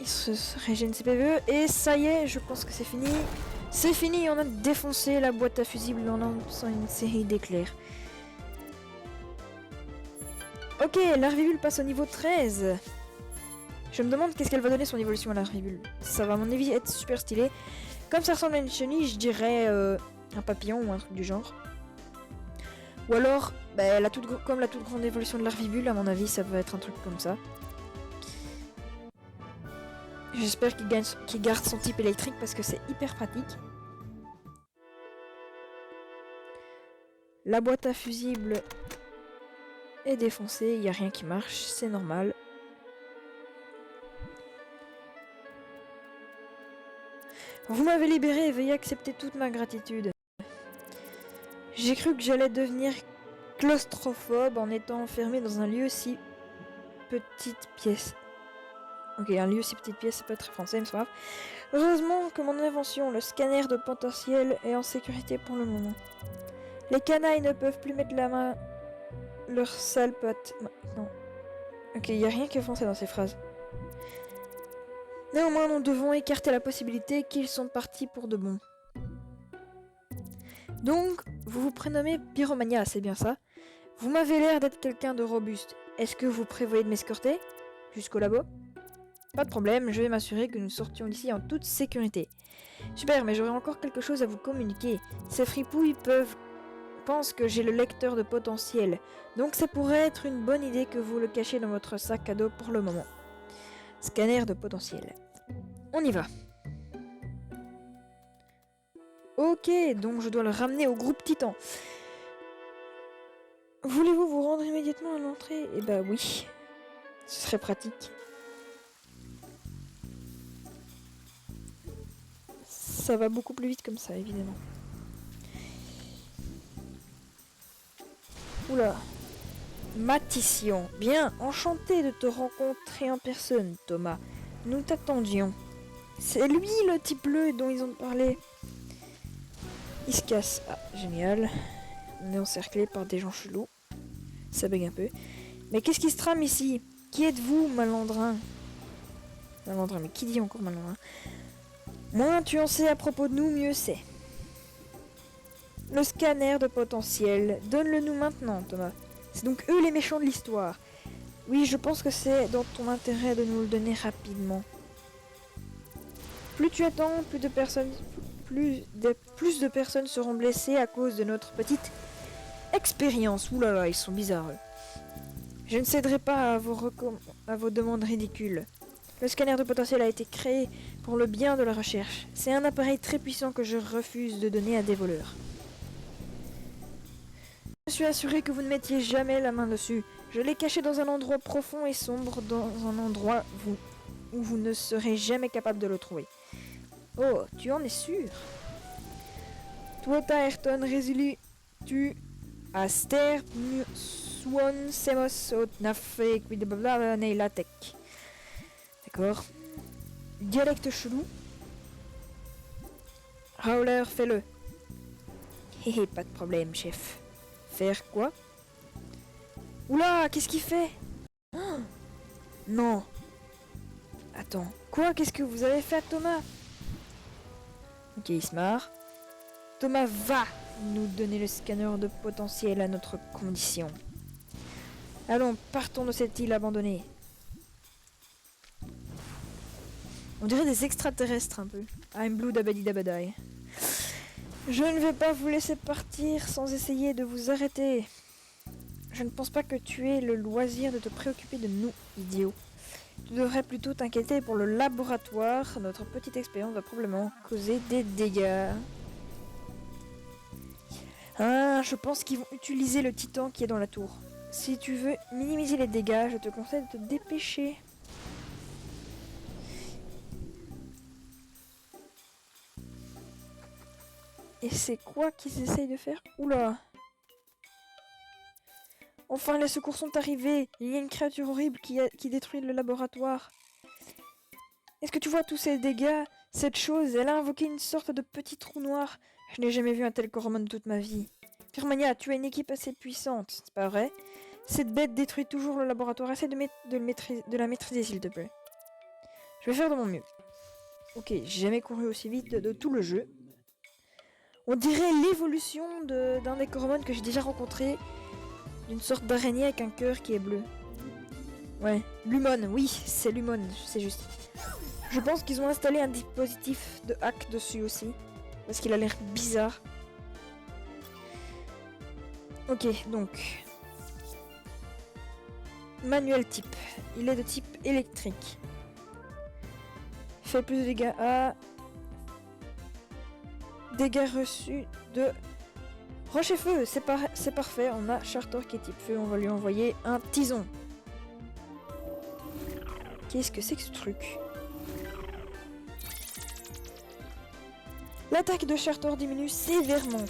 Il se régène ses PE et ça y est, je pense que c'est fini. C'est fini, on a défoncé la boîte à fusible en lançant une série d'éclairs. Ok, Larvibule passe au niveau 13. Je me demande qu'est-ce qu'elle va donner son évolution à Larvibule. Ça va à mon avis être super stylé. Comme ça ressemble à une chenille, je dirais un papillon ou un truc du genre. Ou alors, bah, comme la toute grande évolution de l'Arvibule, à mon avis, ça va être un truc comme ça. J'espère qu'il garde son type électrique parce que c'est hyper pratique. La boîte à fusibles est défoncée, il n'y a rien qui marche, c'est normal. Vous m'avez libéré et veuillez accepter toute ma gratitude. J'ai cru que j'allais devenir claustrophobe en étant enfermé dans un lieu si petite pièce. Ok, un lieu si petite pièce, c'est pas très français, mais c'est pas grave. Heureusement que mon invention, le scanner de potentiel, est en sécurité pour le moment. Les canailles ne peuvent plus mettre la main leur sale pote maintenant. Ok, il n'y a rien qui est français dans ces phrases. Néanmoins, nous devons écarter la possibilité qu'ils sont partis pour de bon. Donc, vous vous prénommez Pyromania, c'est bien ça? Vous m'avez l'air d'être quelqu'un de robuste. Est-ce que vous prévoyez de m'escorter jusqu'au labo? Pas de problème, je vais m'assurer que nous sortions d'ici en toute sécurité. Super, mais j'aurais encore quelque chose à vous communiquer. Ces fripouilles pensent que j'ai le lecteur de potentiel, donc ça pourrait être une bonne idée que vous le cachiez dans votre sac à dos pour le moment. Scanner de potentiel. On y va. Ok, donc je dois le ramener au groupe Titan. Voulez-vous vous rendre immédiatement à l'entrée? Eh bah oui, ce serait pratique. Ça va beaucoup plus vite comme ça, évidemment. Oula. Matission. Bien, enchanté de te rencontrer en personne, Thomas. Nous t'attendions. C'est lui le type bleu dont ils ont parlé. Il se casse. Ah, génial. On est encerclé par des gens chelous. Ça bug un peu. Mais qu'est-ce qui se trame ici? Qui êtes-vous, malandrin? Malandrin, mais qui dit encore malandrin? Moins tu en sais à propos de nous, mieux c'est. Le scanner de potentiel. Donne-le nous maintenant, Thomas. C'est donc eux les méchants de l'histoire. Oui, je pense que c'est dans ton intérêt de nous le donner rapidement. Plus tu attends, plus de personnes seront blessées à cause de notre petite expérience. Ouh là là, ils sont bizarres. Je ne céderai pas à vos demandes ridicules. Le scanner de potentiel a été créé pour le bien de la recherche. C'est un appareil très puissant que je refuse de donner à des voleurs. Je suis assuré que vous ne mettiez jamais la main dessus. Je l'ai caché dans un endroit profond et sombre, dans un endroit où vous ne serez jamais capable de le trouver. Oh, tu en es sûr? Tuota Ayrton résolu tu aster suon semos ot nafe quidblabla neilatek. D'accord. Dialecte chelou. Howler, fais-le. Hé, pas de problème, chef. Faire quoi? Oula, qu'est-ce qu'il fait? Oh, non. Attends, quoi? Qu'est-ce que vous avez fait à Thomas? Ok, il se marre. Thomas va nous donner le scanner de potentiel à notre condition. Allons, partons de cette île abandonnée. On dirait des extraterrestres un peu. I'm blue dabadi dabadai. Je ne vais pas vous laisser partir sans essayer de vous arrêter. Je ne pense pas que tu aies le loisir de te préoccuper de nous, idiot. Tu devrais plutôt t'inquiéter pour le laboratoire. Notre petite expérience va probablement causer des dégâts. Ah, je pense qu'ils vont utiliser le titan qui est dans la tour. Si tu veux minimiser les dégâts, je te conseille de te dépêcher. Et c'est quoi qu'ils essayent de faire? Oula! Enfin, les secours sont arrivés. Il y a une créature horrible qui détruit le laboratoire. Est-ce que tu vois tous ces dégâts? Cette chose, elle a invoqué une sorte de petit trou noir. Je n'ai jamais vu un tel coromon de toute ma vie. Pyromania, tu as une équipe assez puissante, c'est pas vrai? Cette bête détruit toujours le laboratoire. Essaie de la maîtriser, s'il te plaît. Je vais faire de mon mieux. Ok, j'ai jamais couru aussi vite de tout le jeu. On dirait l'évolution d'un des coromon que j'ai déjà rencontré. D'une sorte d'araignée avec un cœur qui est bleu. Ouais, Lumon, oui, c'est Lumon, c'est juste. Je pense qu'ils ont installé un dispositif de hack dessus aussi. Parce qu'il a l'air bizarre. Ok, donc. Manuel type. Il est de type électrique. Fait plus de dégâts à... Dégâts reçus de... Roche et feu, c'est parfait. On a Chartor qui est type feu. On va lui envoyer un tison. Qu'est-ce que c'est que ce truc? L'attaque de Chartor diminue sévèrement.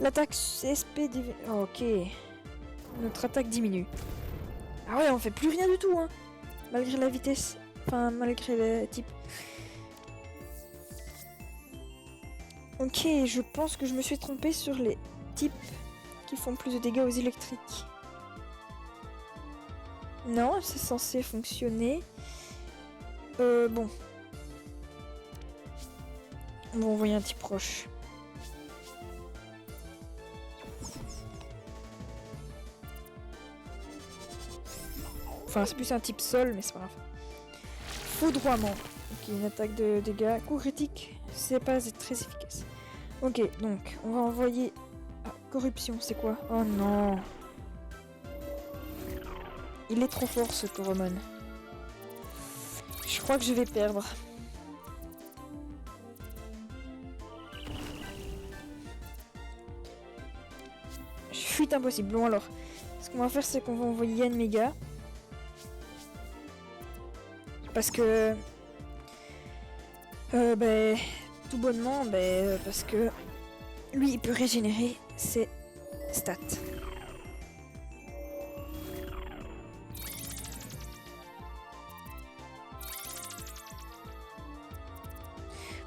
L'attaque SP diminue... Oh, ok. Notre attaque diminue. Ah ouais, on fait plus rien du tout, hein. Malgré la vitesse. Enfin, malgré le type. Ok, je pense que je me suis trompée sur les types qui font plus de dégâts aux électriques. Non, c'est censé fonctionner. Bon. On va envoyer un type proche. Enfin, c'est plus un type sol, mais c'est pas grave. Foudroiement. Ok, une attaque de dégâts. Coup critique, c'est pas très efficace. Ok, donc, on va envoyer... Ah, corruption, c'est quoi? Oh non. Il est trop fort, ce Toromon. Je crois que je vais perdre. Fuite impossible. Bon alors, ce qu'on va faire, c'est qu'on va envoyer Yann Mega. Parce que... tout bonnement, parce que... Lui, il peut régénérer ses stats.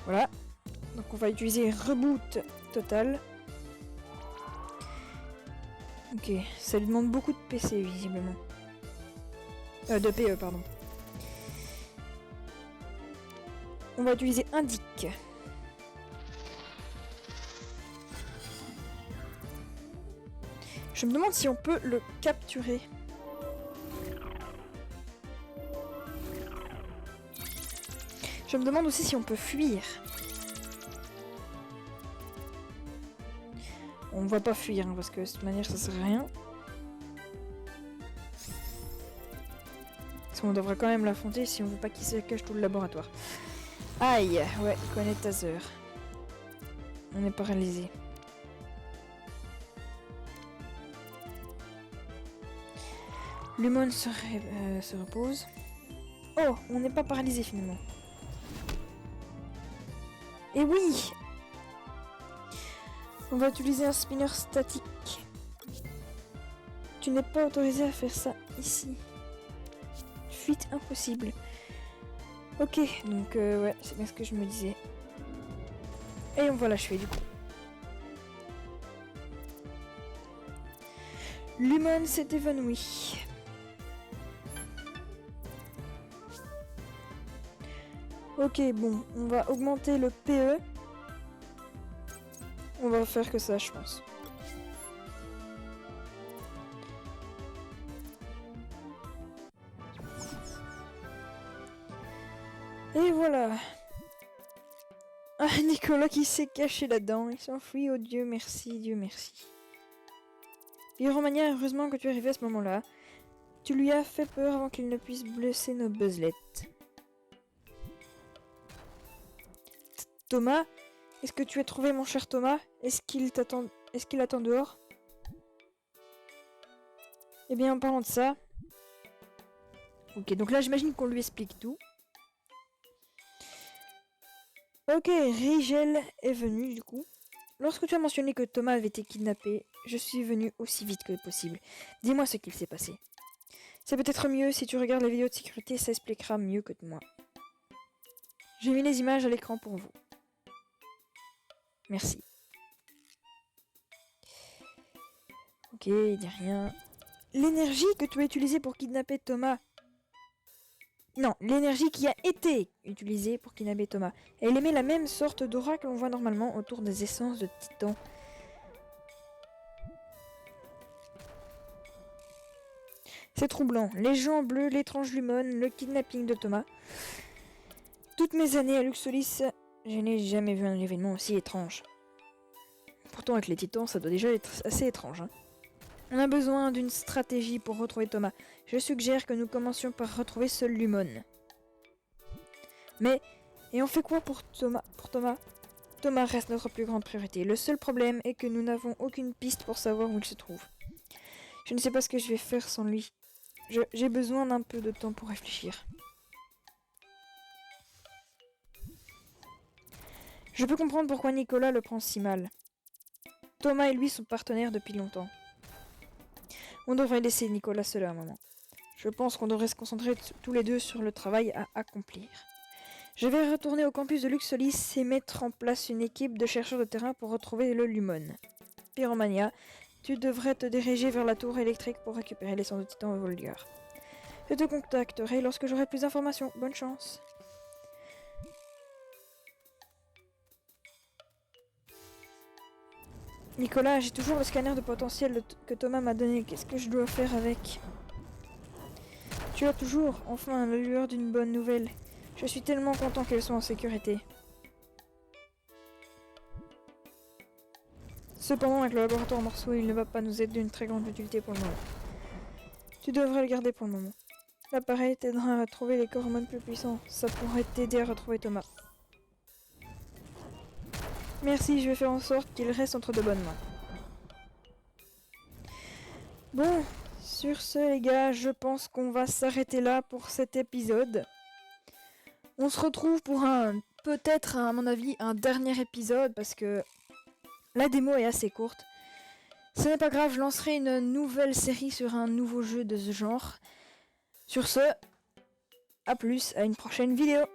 Voilà. Donc on va utiliser Reboot Total. Ok, ça lui demande beaucoup de PC, visiblement. De PE, pardon. On va utiliser Indique. Je me demande si on peut le capturer. Je me demande aussi si on peut fuir. On va pas fuir, hein, parce que de toute manière ça sert à rien. Parce qu'on devrait quand même l'affronter si on veut pas qu'il se cache tout le laboratoire. Aïe, ouais, il connaît Taser. On est paralysé. Lumon se repose. Oh, on n'est pas paralysé finalement. Et oui! On va utiliser un spinner statique. Tu n'es pas autorisé à faire ça ici. Fuite impossible. Ok, donc ouais, c'est bien ce que je me disais. Et on va l'achever du coup. Lumon s'est évanoui. Ok, bon, on va augmenter le PE. On va faire que ça, je pense. Et voilà. Ah, Nicolas qui s'est caché là-dedans. Il s'enfuit. Oh Dieu merci, Dieu merci. Pyromania, heureusement que tu es arrivé à ce moment-là. Tu lui as fait peur avant qu'il ne puisse blesser nos buzzlettes. Thomas, est-ce que tu as trouvé mon cher Thomas? Est-ce qu'il attend dehors? Eh bien, en parlant de ça... Ok, donc là, j'imagine qu'on lui explique tout. Ok, Rigel est venu, du coup. Lorsque tu as mentionné que Thomas avait été kidnappé, je suis venu aussi vite que possible. Dis-moi ce qu'il s'est passé. C'est peut-être mieux si tu regardes la vidéo de sécurité, ça expliquera mieux que moi. J'ai mis les images à l'écran pour vous. Merci. Ok, il dit rien. L'énergie que tu as utilisée pour kidnapper Thomas... Non, l'énergie qui a été utilisée pour kidnapper Thomas. Elle émet la même sorte d'aura que l'on voit normalement autour des essences de Titan. C'est troublant. Les gens bleus, l'étrange Lumone, le kidnapping de Thomas. Toutes mes années à Luxolis, je n'ai jamais vu un événement aussi étrange. Pourtant, avec les titans, ça doit déjà être assez étrange. Hein. On a besoin d'une stratégie pour retrouver Thomas. Je suggère que nous commencions par retrouver ce Lumone. Mais, et on fait quoi pour Thomas Thomas reste notre plus grande priorité. Le seul problème est que nous n'avons aucune piste pour savoir où il se trouve. Je ne sais pas ce que je vais faire sans lui. J'ai besoin d'un peu de temps pour réfléchir. Je peux comprendre pourquoi Nicolas le prend si mal. Thomas et lui sont partenaires depuis longtemps. On devrait laisser Nicolas seul à un moment. Je pense qu'on devrait se concentrer tous les deux sur le travail à accomplir. Je vais retourner au campus de Luxolis et mettre en place une équipe de chercheurs de terrain pour retrouver le Lumone. Pyromania, tu devrais te diriger vers la tour électrique pour récupérer l'essence de titan Volgar. Je te contacterai lorsque j'aurai plus d'informations. Bonne chance. Nicolas, j'ai toujours le scanner de potentiel que Thomas m'a donné. Qu'est-ce que je dois faire avec? Tu as toujours, enfin, la lueur d'une bonne nouvelle. Je suis tellement content qu'elles soient en sécurité. Cependant, avec le laboratoire morceau, il ne va pas nous être d'une très grande utilité pour le moment. Tu devrais le garder pour le moment. L'appareil t'aidera à trouver les corps hormones plus puissants. Ça pourrait t'aider à retrouver Thomas. Merci, je vais faire en sorte qu'il reste entre de bonnes mains. Bon, sur ce les gars, je pense qu'on va s'arrêter là pour cet épisode. On se retrouve pour peut-être à mon avis, un dernier épisode parce que la démo est assez courte. Ce n'est pas grave, je lancerai une nouvelle série sur un nouveau jeu de ce genre. Sur ce, à plus, à une prochaine vidéo.